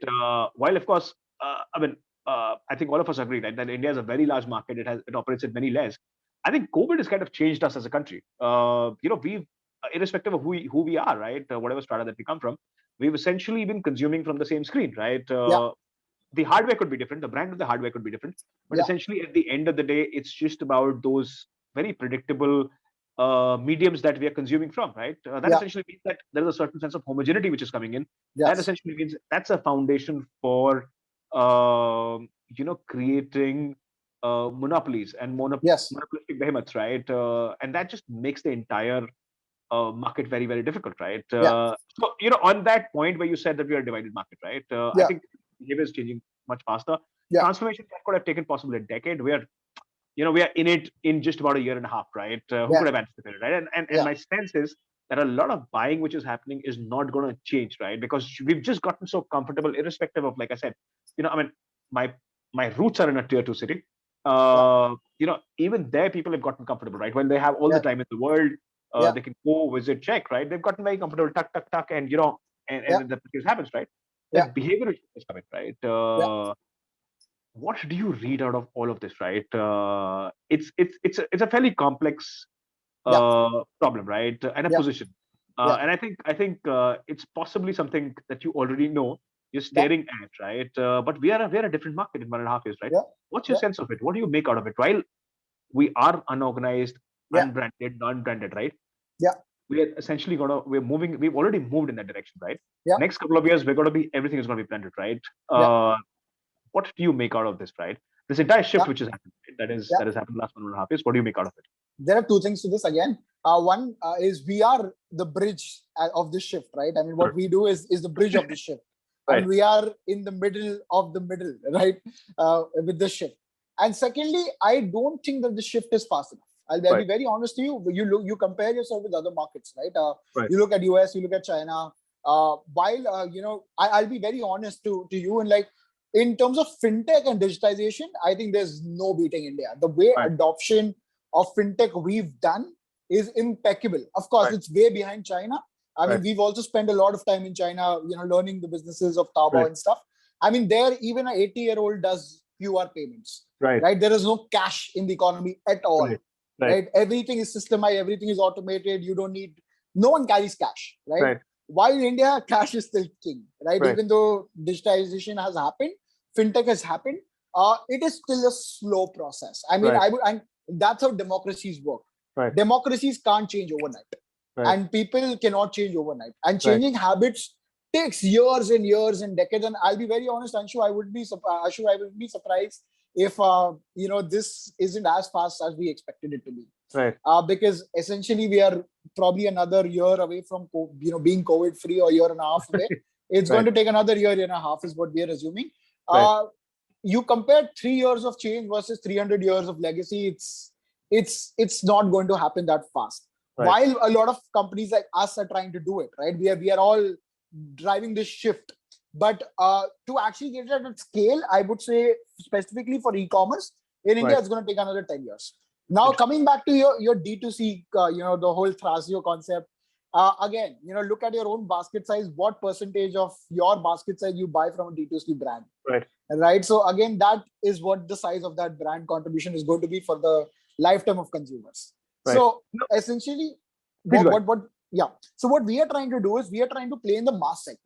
While of course, I think all of us agree, right, that India is a very large market. It operates at many layers. I think COVID has kind of changed us as a country. We've irrespective of who we are, right? Whatever strata that we come from, we've essentially been consuming from the same screen, right? The hardware could be different, the brand of the hardware could be different, but essentially at the end of the day, it's just about those very predictable mediums that we are consuming from, right? That essentially means that there is a certain sense of homogeneity which is coming in. That essentially means that's a foundation for creating monopolies and monopolistic behemoths, right? And that just makes the entire market very, very difficult, right? So, on that point where you said that we are a divided market, right? I think behavior is changing much faster. Transformation that could have taken possibly a decade. We are in it in just about a year and a half, right? Who could have anticipated, right? And my sense is that a lot of buying which is happening is not going to change, right? Because we've just gotten so comfortable, irrespective of, like I said, my roots are in a tier 2 city. Even there, people have gotten comfortable, right? When they have all the time in the world, they can go visit, check, right? They've gotten very comfortable, tuck, tuck, tuck, and and the purchase happens, right? that behavior is coming, right? What do you read out of all of this, right? It's a fairly complex problem, right? And a position. And I think it's possibly something that you already know you're staring at, right? But we're a different market in 1.5 years, right? What's your sense of it? What do you make out of it? While we are unorganized, unbranded, non-branded, right? We're essentially we've already moved in that direction, right? Next couple of years, everything is gonna be branded, right? What do you make out of this, right? This entire shift which has happened, right? That has happened last 1.5 years. What do you make out of it? There are two things to this again. One is we are the bridge of this shift, right? I mean, what we do is the bridge of the shift. And we are in the middle of the middle, right? With the shift. And secondly, I don't think that the shift is fast enough. I'll be very honest to you. You compare yourself with other markets, right? You look at US, you look at China. While I'll be very honest to you, and like in terms of fintech and digitization, I think there's no beating India. The way adoption of fintech we've done is impeccable. Of course, it's way behind China. I mean, we've also spent a lot of time in China, learning the businesses of Taobao and stuff. I mean, there even an 80-year-old does QR payments, right? There is no cash in the economy at all, right? Everything is systemized, everything is automated. No one carries cash, right? While in India, cash is still king, right? Even though digitization has happened, fintech has happened, it is still a slow process. I mean, and that's how democracies work. Democracies can't change overnight. And people cannot change overnight. And changing habits takes years and years and decades. And I'll be very honest, Anshu, I would be surprised if this isn't as fast as we expected it to be. Because essentially we are probably another year away from being COVID free, or year and a half away. It's going to take another year and a half is what we are assuming. You compare 3 years of change versus 300 years of legacy. It's not going to happen that fast. While a lot of companies like us are trying to do it, right? We are all driving this shift. But to actually get it at scale, I would say specifically for e-commerce in India, it's going to take another 10 years. Now, coming back to your D2C, the whole Thrasio concept. Again, look at your own basket size. What percentage of your basket size you buy from a D2C brand? Right. So again, that is what the size of that brand contribution is going to be for the lifetime of consumers. So essentially, So what we are trying to do is we are trying to play in the mass segment.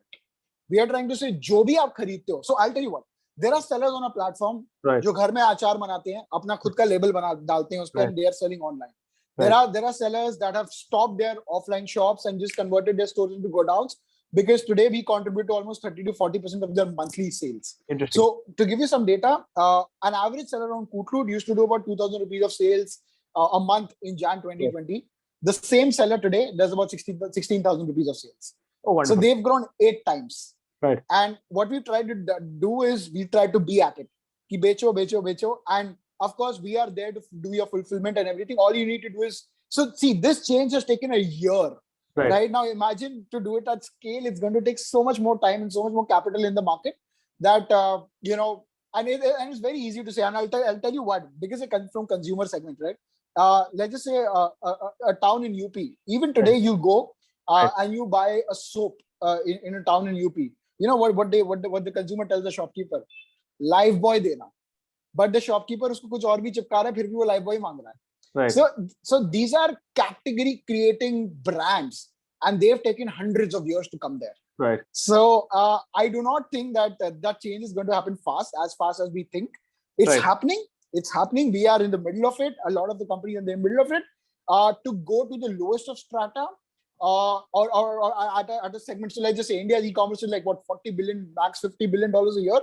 We are trying to say, जो भी आप खरीदते हो. So I'll tell you what. There are sellers on a platform जो घर में अचार बनाते हैं, अपना खुद का लेबल डालते हैं उस पर, and they are selling online. There are sellers that have stopped their offline shops and just converted their stores into godowns, because today we contribute to almost 30 to 40% of their monthly sales. So to give you some data, an average seller on Coutloot used to do about 2,000 rupees of sales a month in Jan 2020. The same seller today does about 16,000 rupees of sales. So they've grown 8 times. And what we try to do is we try to be at it. Ki becho. And of course, we are there to do your fulfillment and everything. All you need to do is, so see, this change has taken a year. Right now, imagine to do it at scale, it's going to take so much more time and so much more capital in the market that, and it's very easy to say. And I'll tell you what, because it comes from consumer segment, right? Let's just say a town in UP. Even today, you go and you buy a soap in a town in UP. You know what the consumer tells the shopkeeper? Life boy dena. But the shopkeeper usko kuch aur bhi chipka raha hai, phir bhi wo life boy mang raha hai. So these are category creating brands, and they've taken hundreds of years to come there. So I do not think that that change is going to happen as fast as we think. It's happening. It's happening. We are in the middle of it. A lot of the companies are in the middle of it. To go to the lowest of strata or at a segment. So let's just say India's e-commerce is like what, 40 billion, max $50 billion a year.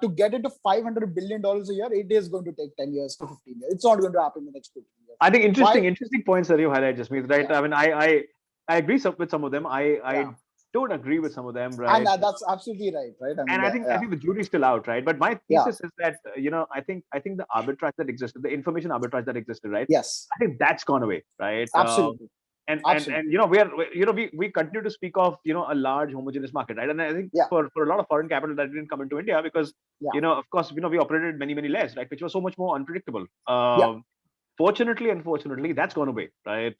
To get it to $500 billion a year, it is going to take 10 years to 15 years. It's not going to happen in the next 15 years. I think interesting points that you highlight, Jasmeet, right? I mean, I agree with some of them. I don't agree with some of them, right? And that's absolutely right? I mean, and I think the jury's still out, right? But my thesis is that I think the arbitrage that existed, the information arbitrage that existed, right? Yes. I think that's gone away, right? Absolutely. And we continue to speak of a large homogeneous market, right? And I think for a lot of foreign capital that didn't come into India because of course we operated many layers, right, which was so much more unpredictable. Fortunately, unfortunately, that's gone away, right?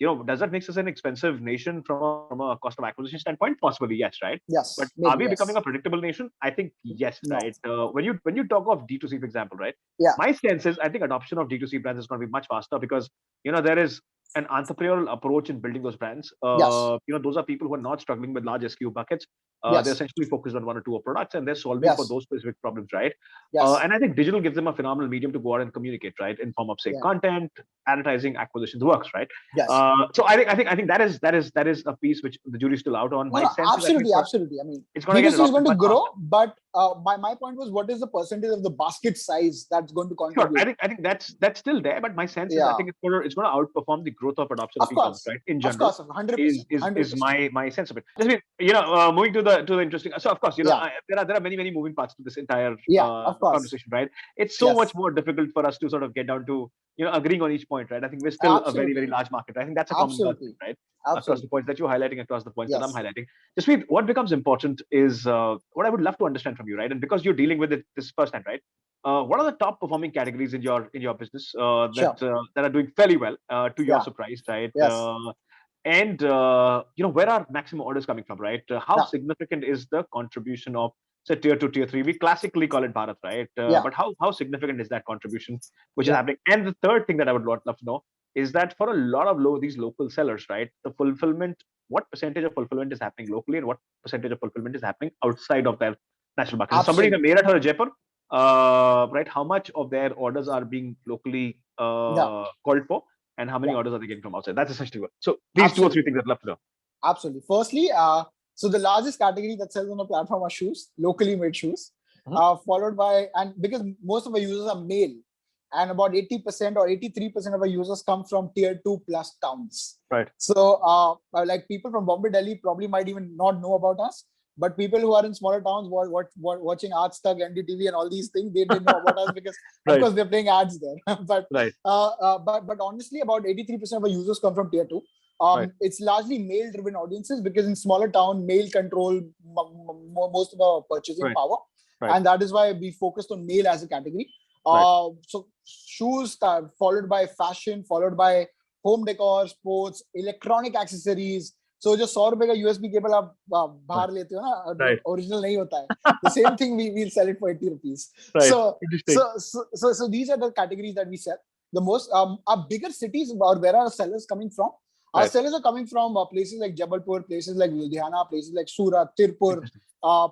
does that make us an expensive nation from a cost of acquisition standpoint? Possibly, yes, right? But Yes, are maybe we becoming yes. a predictable nation? I think yes, No. right? When you talk of D2C, for example, right? Yeah. My sense is I think adoption of D2C brands is going to be much faster because there is an entrepreneurial approach in building those brands. Yes. Those are people who are not struggling with large SKU buckets. They're Yes. essentially focused on one or two products and they're solving for Yes. those specific problems, right? Yes. And I think digital gives them a phenomenal medium to go out and communicate, right? In form of say Yeah. content, advertising, acquisitions works, right? Yes. So I think that is a piece which the jury's still out on. No, My no, sense is I think absolutely, absolutely. I mean, it's going to get D2C is adopted going to much grow, faster. but my point was, what is the percentage of the basket size that's going to Sure, I contribute? think I think that's still there, but my sense is I Yeah, think it's going to outperform the growth of adoption of e-commerce, right? In of general, course, 100%, is 100%. my sense of it. Just mean, moving to the interesting. So of course, Yeah, there are many moving parts to this entire yeah, of course. conversation, right? It's so much Yes, more difficult for us to sort of get down to agreeing on each point, right? I think we're still a very very absolutely, large market. I think that's a common concept, absolutely, right? Across the absolutely. points that you're highlighting, across the points that I'm Yes, highlighting. Just mean what becomes important is what I would love to understand from you, right? And because you're dealing with it this firsthand, right? What are the top performing categories in your business sure. that are doing fairly well to your Yeah, surprise, right? yes. And where are maximum orders coming from, right? How Now, significant is the contribution of say tier two, tier three? We classically call it Bharat, right? yeah, But how significant is that contribution which is yeah, happening? And the third thing that I would love to know is that for a lot of these local sellers, right? The fulfillment, what percentage of fulfillment is happening locally, and what percentage of fulfillment is happening outside of their national market? So somebody in a absolutely. Meerut or a Jaipur, right? How much of their orders are being locally Yeah, called for, and how many yeah, orders are they getting from outside? That's essentially what. So these two or three absolutely, things I'd love to know. absolutely. Firstly, so the largest category that sells on the platform are shoes, locally made shoes, Mhm. followed by, and because most of our users are male, and about 80% or 83% of our users come from tier 2 plus towns. Right. So, like people from Bombay, Delhi probably might even not know about us, but people who are in smaller towns watching Aaj Tak, NDTV, and all these things, they know about us because, of Right. course, they're playing ads there. but, Right. but honestly, about 83% of our users come from tier 2. Right. It's largely male-driven audiences because in smaller town, male control most of the purchasing Right. power, Right. and that is why we focused on male as a category. Right. So shoes, followed by fashion, followed by home decor, sports, electronic accessories. So जो 100 का USB cable आप बाहर लेते हो ना, Right. original नहीं होता है. The same thing we'll sell it for 80 rupees. Right. So Interesting. so these are the categories that we sell. The most our bigger cities, or where are our sellers coming from? Our Right. sellers are coming from places like Jabalpur, places like Ludhiana, places like Surat, Tirupur, Interesting.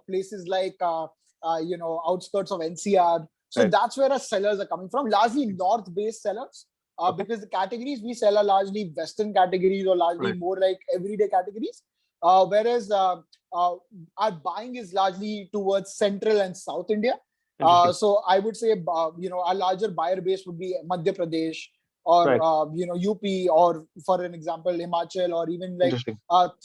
places like outskirts of NCR. So Right. that's where our sellers are coming from, largely north-based sellers, Okay. because the categories we sell are largely Western categories or largely Right. more like everyday categories. Whereas our buying is largely towards Central and South India. Interesting. So I would say, our larger buyer base would be Madhya Pradesh or, Right. UP, or for an example, Himachal, or even like Interesting.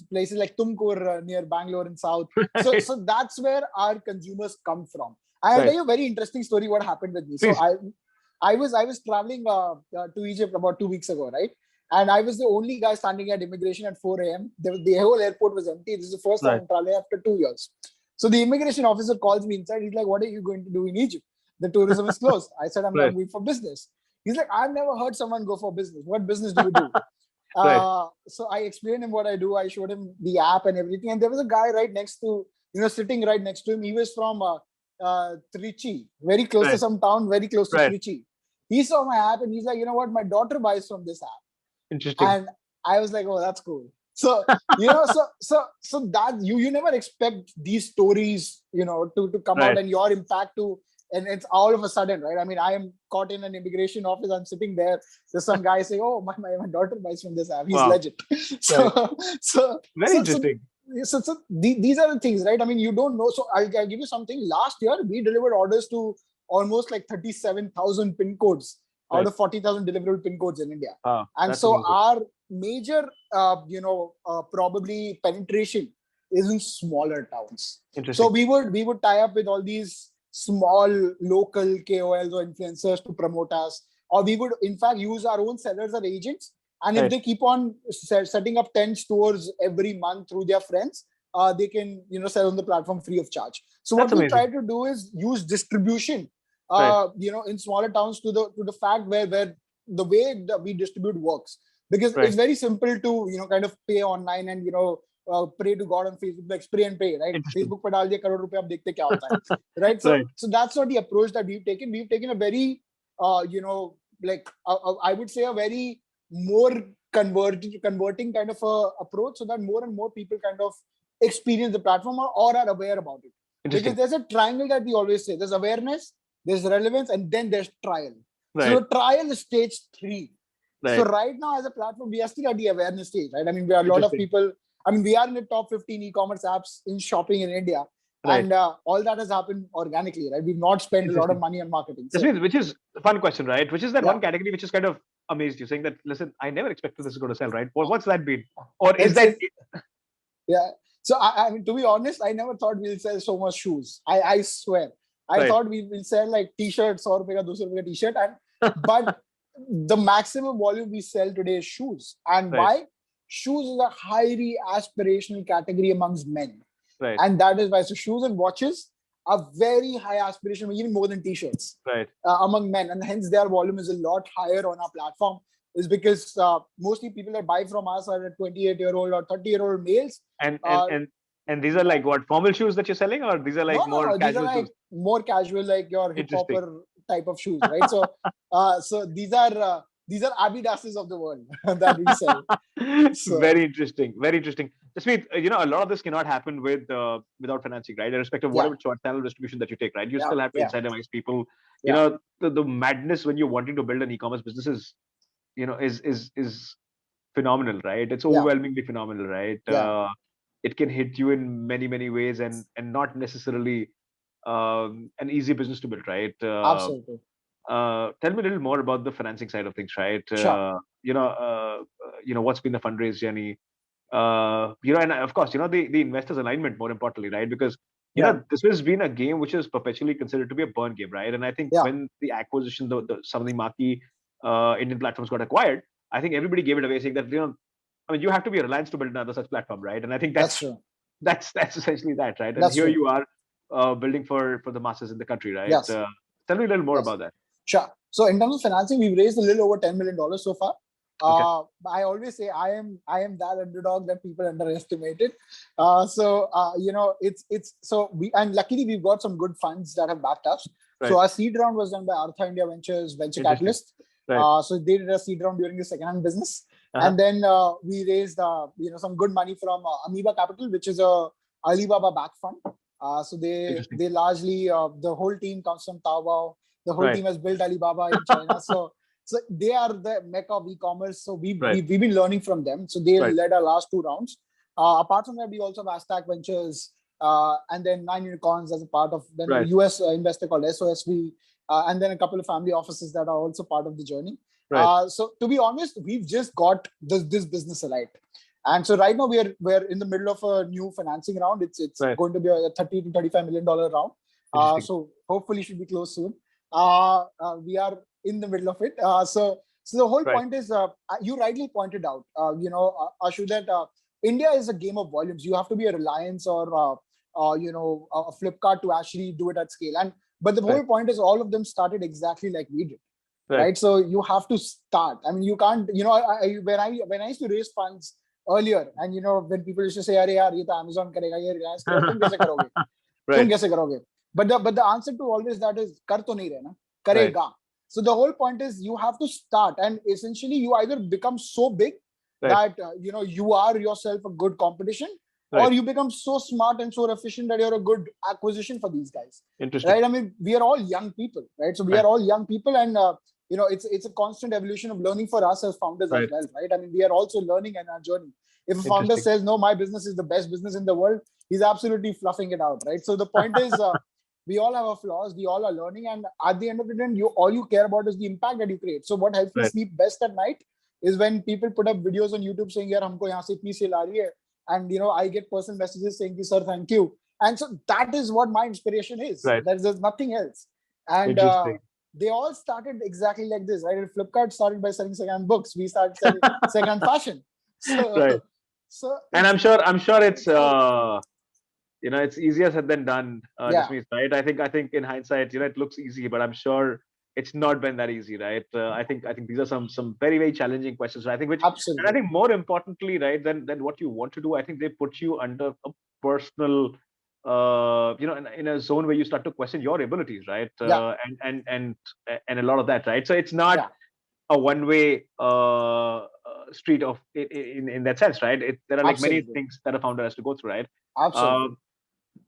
places like Tumkur near Bangalore in South. So Right. that's where our consumers come from. I'll Right. tell you a very interesting story what happened with me. Please. So I was traveling to Egypt about 2 weeks ago, right? And I was the only guy standing at immigration at 4 a.m. The whole airport was empty. This is the first time Right. I'm traveling after 2 years. So the immigration officer calls me inside. He's like, "What are you going to do in Egypt? The tourism is closed." I said, I'm Right. going for business." He's like, "I've never heard someone go for business. What business do you do?" Right. So I explained him what I do. I showed him the app and everything. And there was a guy right next to, sitting right next to him. He was from Trichy, very close to Right. some town, very close to Right. Trichy. He saw my app and he's like, "You know what? My daughter buys from this app." Interesting. And I was like, "Oh, that's cool." So so that you never expect these stories, to come out, Right. and your impact to, and it's all of a sudden, right? I mean, I am caught in an immigration office. I'm sitting there. There's some guy saying, "Oh, my daughter buys from this app. He's Wow. legit." So Right. so Very so interesting. these are the things, right? I mean, you don't know. So I'll give you something. Last year, we delivered orders to almost like 37,000 pin codes out Right. of 40,000 deliverable pin codes in India. Wow. And That's so amazing. our major, probably penetration is in smaller towns. Interesting. So we would tie up with all these small local KOLs or influencers to promote us, or we would in fact use our own sellers or agents. And if Right. they keep on setting up 10 stores every month through their friends, they can sell on the platform free of charge. So That's what we try amazing. to do is use distribution, Right. in smaller towns to the fact where the way that we distribute works. because Right. it's very simple to, kind of pay online and, pray to God on Facebook, like spray and pay, right? Interesting. Facebook पर डाल दिया crore रुपए, अब देखते क्या होता है, right? Right. So that's not the approach that we've taken. We've taken a very, like I would say a very more converting kind of a approach, so that more and more people kind of experience the platform or are aware about it. Because there's a triangle that we always say: there's awareness, there's relevance, and then there's trial. Right. So trial is stage 3. Right. So right now, as a platform, we are still at the awareness stage, right? I mean, we are a lot of people. I mean, we are in the top 15 e-commerce apps in shopping in India, right. and all that has happened organically, right? We've not spent a lot of money on marketing. So, which is a fun question, right? Which is that one category which is kind of amazed you, saying that, listen, I never expected this is going to sell, right? What's that been? Or is that? Yeah. So I mean, to be honest, I never thought we'll sell so much shoes. I swear. I thought we will sell like t-shirts, 100 rupees ka 200 rupees ka t-shirt, but the maximum volume we sell today is shoes. And why? Shoes is a highly aspirational category amongst men. Right. And that is why. So shoes and watches are very high aspiration, even more than t-shirts. Right. Among men, and hence their volume is a lot higher on our platform. Is because mostly people that buy from us are 28-year-old or 30-year-old males. And these are like what, formal shoes that you're selling, or these are like more casual these are like shoes? More casual, like your hip hopper type of shoes, right? So, so these are Adidases of the world that we sell. So. Very interesting. Very interesting. Jasmeet, a lot of this cannot happen without financing, right? Irrespective of whatever short channel distribution that you take, right? You still have to incentivize people. You know, the madness when you're wanting to build an e-commerce business is, is phenomenal, right? It's overwhelmingly phenomenal, right? It can hit you in many, many ways, and not necessarily an easy business to build, right? Absolutely. Tell me a little more about the financing side of things, right? Sure. What's been the fundraise journey? And of course, the investors' alignment, more importantly, right? Because this has been a game which is perpetually considered to be a burn game, right? And I think when the acquisition, some of the marquee Indian platforms got acquired, I think everybody gave it away, saying that you have to be a Reliance to build another such platform, right? And I think that's true. That's essentially that, right? And here you are building for the masses in the country, right? Yes. Tell me a little more about that. Sure. So in terms of financing, we've raised a little over $10 million so far. I always say I am that underdog that people underestimated. It's so and luckily we've got some good funds that have backed us. Right. So our seed round was done by Artha India Ventures Venture Catalyst. Right. So they did a seed round during the second-hand business, and then we raised some good money from Amoeba Capital, which is a Alibaba backed fund. So they largely the whole team comes from Taobao. The whole team has built Alibaba in China. So they are the mecca of e-commerce. So we've been learning from them. So they led our last 2 rounds. Apart from that, we also have Aztec Ventures and then 9 Unicorns as a part of a US investor called SOSV, and then a couple of family offices that are also part of the journey. So to be honest, we've just got this business alight. And so right now we're in the middle of a new financing round. It's going to be a $30 to $35 million round. So hopefully should be close soon. We are in the middle of it. So the whole point is, you rightly pointed out, Ashu, that India is a game of volumes. You have to be a Reliance or a Flipkart to actually do it at scale. But the whole point is, all of them started exactly like we did. Right. So you have to start. I mean, you can't. When I used to raise funds earlier, and when people used to say, "Arey yaar, ye to Amazon karega, ye Reliance karega, tum kaise karoge? Tum kaise karoge?" But the answer to always that is, kar to nahi rahe na, karega. So the whole point is, you have to start, and essentially you either become so big that you are yourself a good competition, or you become so smart and so efficient that you're a good acquisition for these guys. Interesting. Right? I mean, we are all young people, right? So we are all young people, and it's a constant evolution of learning for us as founders as well, right? I mean, we are also learning in our journey. If a founder says, "No, my business is the best business in the world," he's absolutely fluffing it out, right? So the point is, we all have our flaws, we all are learning, and at the end of the day, all you care about is the impact that you create. So what helps me sleep best at night is when people put up videos on YouTube saying, "Yaar, humko yahan se itni sale aa rahi hai," and I get personal messages saying, "Sir, thank you." And so that is what my inspiration is. There's nothing else. And they all started exactly like this, right? Flipkart started by selling second books. We started selling second fashion. So and I'm sure it's it's easier said than done, Jasmeet, right? I think in hindsight, it looks easy, but I'm sure it's not been that easy, right? I think these are some very very challenging questions. I think and I Absolutely. think more importantly, right, than what you want to do, I think they put you under a personal, in a zone where you start to question your abilities, right? Yeah. And a lot of that, right? So it's not Yeah. a one-way street of in that sense, right? There are like many Absolutely. things that a founder has to go through, right? Absolutely. Um,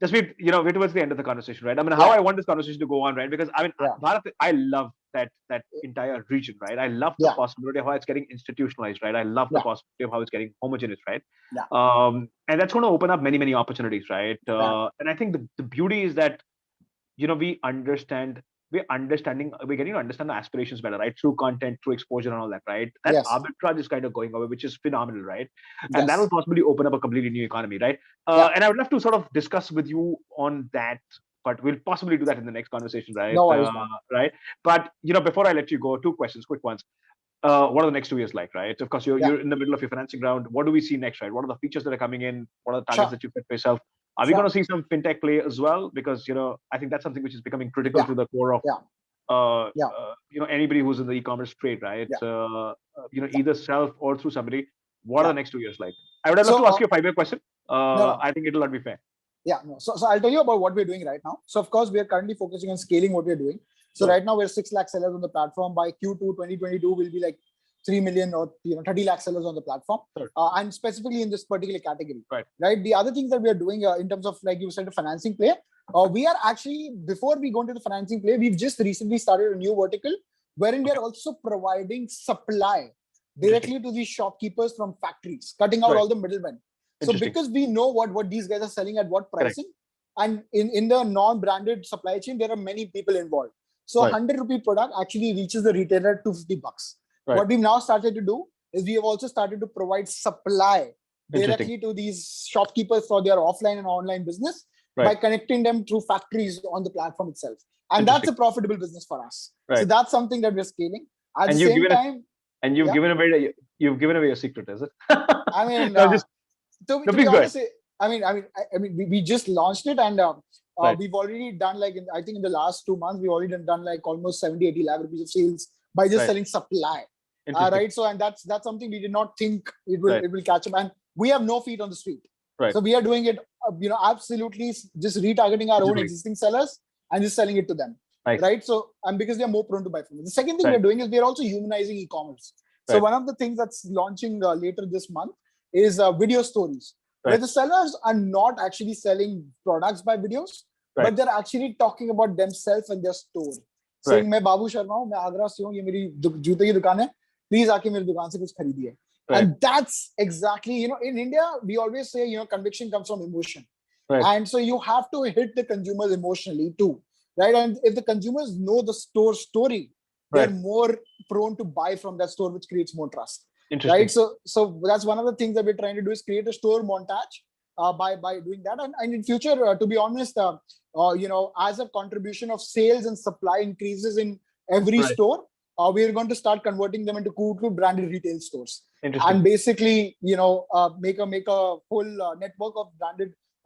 just we're towards the end of the conversation, right? I mean, how Yeah. I want this conversation to go on, right? Because I mean, Yeah. Bharat, I love that entire region, right? I love the Yeah. possibility of how it's getting institutionalized, right? I love the Yeah. possibility of how it's getting homogeneous, right? Yeah. And that's going to open up many many opportunities, right? Yeah. And I think the beauty is that we're getting to understand the aspirations better, right, through content, through exposure and all that, right? That Yes. arbitrage is kind of going away, which is phenomenal, right? And that will Yes. possibly open up a completely new economy, right? Yeah. And I would love to sort of discuss with you on that, but we'll possibly do that in the next conversation, right? No worries, man. Right. But before I let you go, two questions, quick ones. What are the next 2 years like, right? Of course, Yeah. you're in the middle of your financing round. What do we see next, right? What are the features that are coming in? What are the targets Sure. that you set for yourself? Are we going Sure. to see some fintech play as well? Because I think that's something which is becoming critical Yeah. to the core of Yeah. Yeah. anybody who's in the e-commerce trade, right? Yeah. Yeah. Either self or through somebody. What are Yeah. the next 2 years like? I would love So, to ask you a 5-year question. no, no. I think it'll not be fair. Yeah, no. So I'll tell you about what we're doing right now. So of course, we are currently focusing on scaling what we're doing. So Sure. right now we're 6 lakh sellers on the platform. By Q2 2022, we'll be like 3 million or 30 lakh sellers on the platform. Sure. And specifically in this particular category. Right. The other things that we are doing in terms of, like you said, a financing play, we are actually, before we go into the financing play, we've just recently started a new vertical wherein we are also providing supply directly to these shopkeepers from factories, cutting out Right. all the middlemen. So Interesting. because we know what these guys are selling at what Correct. pricing, and in the non-branded supply chain, there are many people involved. So Right. 100 rupee product actually reaches the retailer at 250 bucks. Right. What we've now started to do is we have also started to provide supply Interesting. directly to these shopkeepers for their offline and online business by Right. connecting them through factories on the platform itself. And that's a profitable business for us. Right. So that's something that we're scaling. At And the same time, you've given away your secret, is it? I mean, No, just to no, be please go ahead. honest, I mean, we just launched it, and Right. we've already done, like, I think in the last 2 months, we've already done like almost 70-80 lakh rupees of sales by just Right. selling supply. Interesting. Right. So, and that's something we did not think it Right. will catch up. And we have no feet on the street. Right. So we are doing it, absolutely just retargeting our own Digitally. existing sellers and just selling it to them. Nice. Right. So, and because they're more prone to buy from us. The second thing Right. we're doing is we're also humanizing e-commerce. So Right. one of the things that's launching later this month is video stories, where Right. the sellers are not actually selling products by videos, Right. but they're actually talking about themselves and their store. Saying, मैं बाबू शर्मा हूँ, मैं आगरा से हूँ, ये मेरी जूते की दुकान है, please आके मेरी दुकान से कुछ खरीदिए. Right. And that's exactly, in India, we always say, conviction comes from emotion. Right. And so you have to hit the consumers emotionally too, right? And if the consumers know the store story, they're Right. more prone to buy from that store, which creates more trust. Interesting. Right. So that's one of the things that we're trying to do, is create a store montage by doing that. And in future, to be honest, as a contribution of sales and supply increases in every Right. store, we are going to start converting them into Coutloot branded retail stores. Interesting. And basically, make a full network of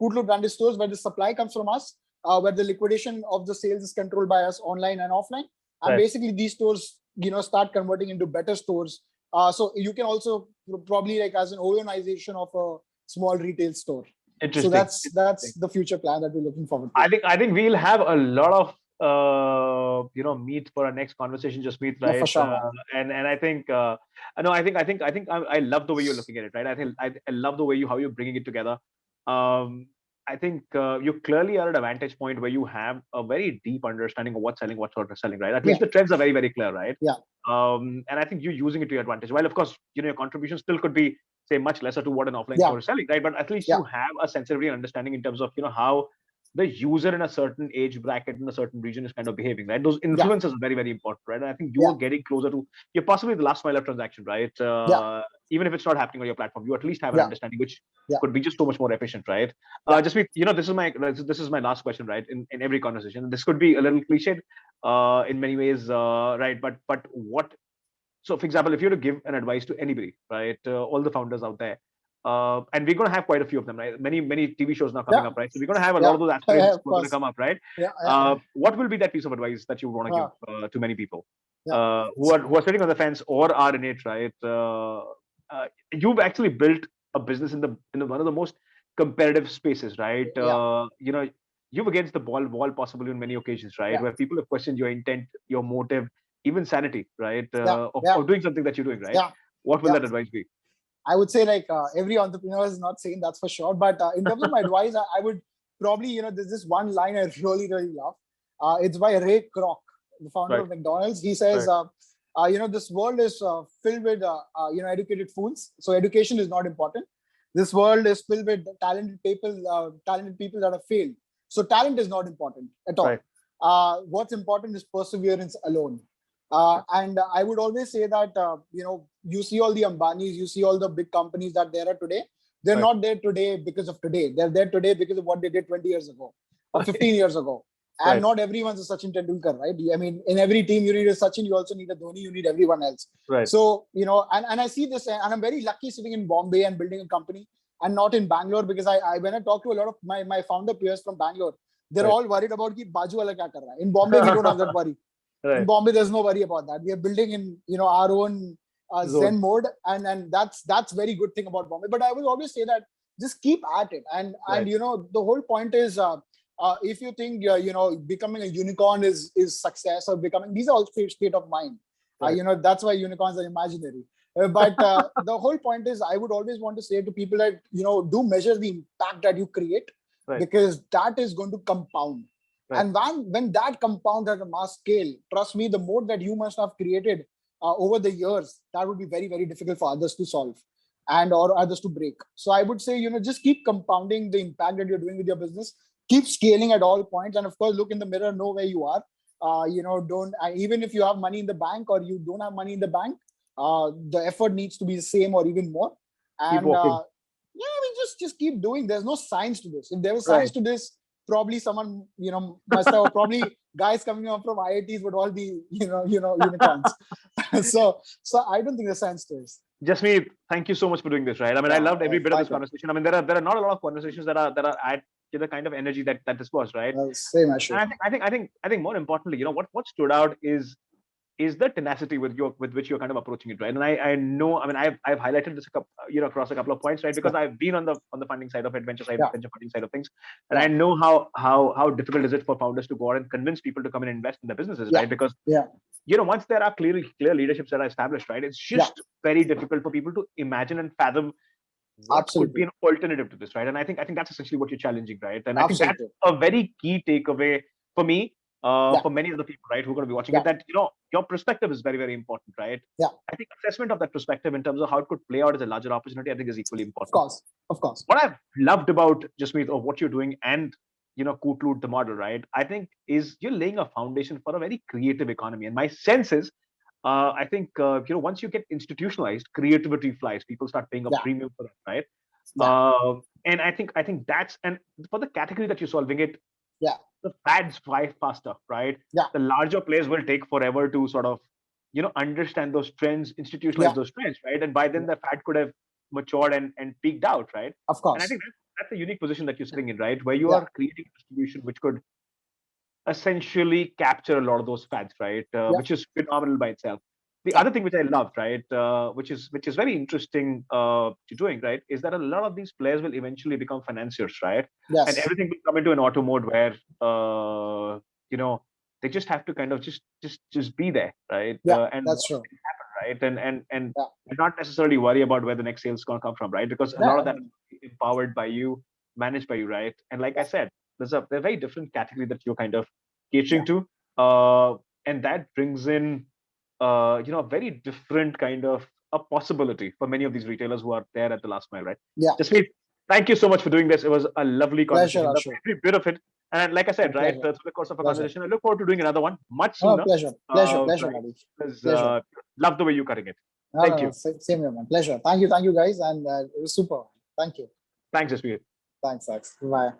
Coutloot branded stores where the supply comes from us, where the liquidation of the sales is controlled by us online and offline. And Right. basically these stores, start converting into better stores. So you can also probably, like, as an organization of a small retail store. Interesting. So that's the future plan that we're looking forward to. I think we'll have a lot of meet for our next conversation, Jasmeet, right? Yeah, for sure. And I think no, I think I love the way you're looking at it, right? I think I love the way how you're bringing it together. I think you clearly are at a vantage point where you have a very deep understanding of what's selling, what's not selling, right? At least the trends are very, very clear, right? Yeah. And I think you're using it to your advantage. While of course, your contribution still could be, say, much lesser to what an offline store is selling, right? But at least you have a sensitivity and understanding in terms of how the user in a certain age bracket in a certain region is kind of behaving, right? Those influences are very, very important, right? And I think you are getting closer to, you're possibly the last mile of transaction, right? Even if it's not happening on your platform, you at least have an understanding, which could be just so much more efficient, right? Just this is my last question, right? In every conversation, this could be a little cliched in many ways, right? But what? So, for example, if you were to give an advice to anybody, right, all the founders out there, and we're going to have quite a few of them, right? Many TV shows now coming up, right? So we're going to have a lot of those yeah, aspirations of who are going to course. come up, right? Yeah. What will be that piece of advice that you want to give to many people Yeah. who are sitting on the fence or are in it, right? You've actually built a business in one of the most competitive spaces, right? You know, you've against the wall possibly on many occasions, right? Yeah. Where people have questioned your intent, your motive, even sanity, right? Yeah. Yeah. Of doing something that you're doing, right? Yeah. What will Yeah. that advice be? I would say like every entrepreneur is not saying that's for sure, but in terms of my advice, I would probably, there's this one line I really love. It's by Ray Kroc, the founder Right. of McDonald's. He says, Right. this world is filled with, educated fools. So education is not important. This world is filled with talented people that have failed. So talent is not important at all. Right. What's important is perseverance alone. And I would always say that, you see all the Ambanis, you see all the big companies that there are today. They're Right. not there today because of today. They're there today because of what they did 20 years ago or 15 years ago. And Right. not everyone's a Sachin Tendulkar, right? I mean, in every team, you need a Sachin, you also need a Dhoni, you need everyone else. Right. So, and I see this, and I'm very lucky sitting in Bombay and building a company and not in Bangalore, because I when I talk to a lot of my founder peers from Bangalore, they're all worried about ki baju wala kya kar raha hai. In Bombay, we don't have that worry. In Bombay, there's no worry about that. We are building in our own Zen mode, and that's very good thing about Bombay. But I will always say that just keep at it, and the whole point is if you think becoming a unicorn is success, or becoming, these are all state of mind. That's why unicorns are imaginary. But the whole point is, I would always want to say to people that do measure the impact that you create, because that is going to compound. Right. And when that compounds at a mass scale, trust me, the mode that you must have created over the years, that would be very, very difficult for others to solve or others to break. So I would say, just keep compounding the impact that you're doing with your business. Keep scaling at all points. And of course, look in the mirror, know where you are. Don't, even if you have money in the bank or you don't have money in the bank, the effort needs to be the same or even more. And just keep doing. There's no science to this. If there was science to this, probably someone must have, probably guys coming up from IITs would all be unicorns. so I don't think there's science to this. Jasmeet, thank you so much for doing this. Right, I mean, I loved every bit of this conversation. I mean, there are not a lot of conversations that are at the kind of energy that this was, right? Same, Ashu. And I think more importantly, what stood out is the tenacity with which you're kind of approaching it, right? And I know, I mean, I've highlighted this across a couple of points, right? Because I've been on the funding side of it, venture funding side of things, and I know how difficult is it for founders to go out and convince people to come and invest in their businesses, right? Because once there are clear leaderships that are established, right, it's just very difficult for people to imagine and fathom what could be an alternative to this, right? And I think that's essentially what you're challenging, right? And I think that's a very key takeaway for me. For many of the people, right, who are going to be watching it, that your perspective is very, very important, right? I think assessment of that perspective in terms of how it could play out as a larger opportunity, I think, is equally important. Of course. What I've loved about Jasmeet, of what you're doing, and Coutloot, the model, right, I think is you're laying a foundation for a very creative economy. And my sense is, I think once you get institutionalized, creativity flies. People start paying a premium for that, right? And I think that's, and for the category that you're solving it. The fads fly faster, right? The larger players will take forever to sort of, understand those trends, institutionalize those trends, right? And by then the fad could have matured and peaked out, right? Of course. And I think that's a unique position that you're sitting in, right? Where you are creating a distribution which could essentially capture a lot of those fads, right? Which is phenomenal by itself. The other thing which I loved, right, which is very interesting to doing, right, is that a lot of these players will eventually become financiers, right? Yes. And everything will come into an auto mode where they just have to kind of just be there, right? And that's true. Happen, right? And not necessarily worry about where the next sale is going to come from, right? Because a lot of that is empowered by you, managed by you, right? And like I said, there's a very different category that you're kind of catering to, and that brings in a very different kind of a possibility for many of these retailers who are there at the last mile, right? Jasmeet, thank you so much for doing this. It was a lovely conversation. Every bit of it. And like I said, right, through the course of a conversation, I look forward to doing another one much sooner. Pleasure, right? Love the way you're cutting it. Thank you. Same here, man. Pleasure. Thank you, guys. And it was super. Thank you. Thanks, Jasmeet. Thanks, Alex. Bye.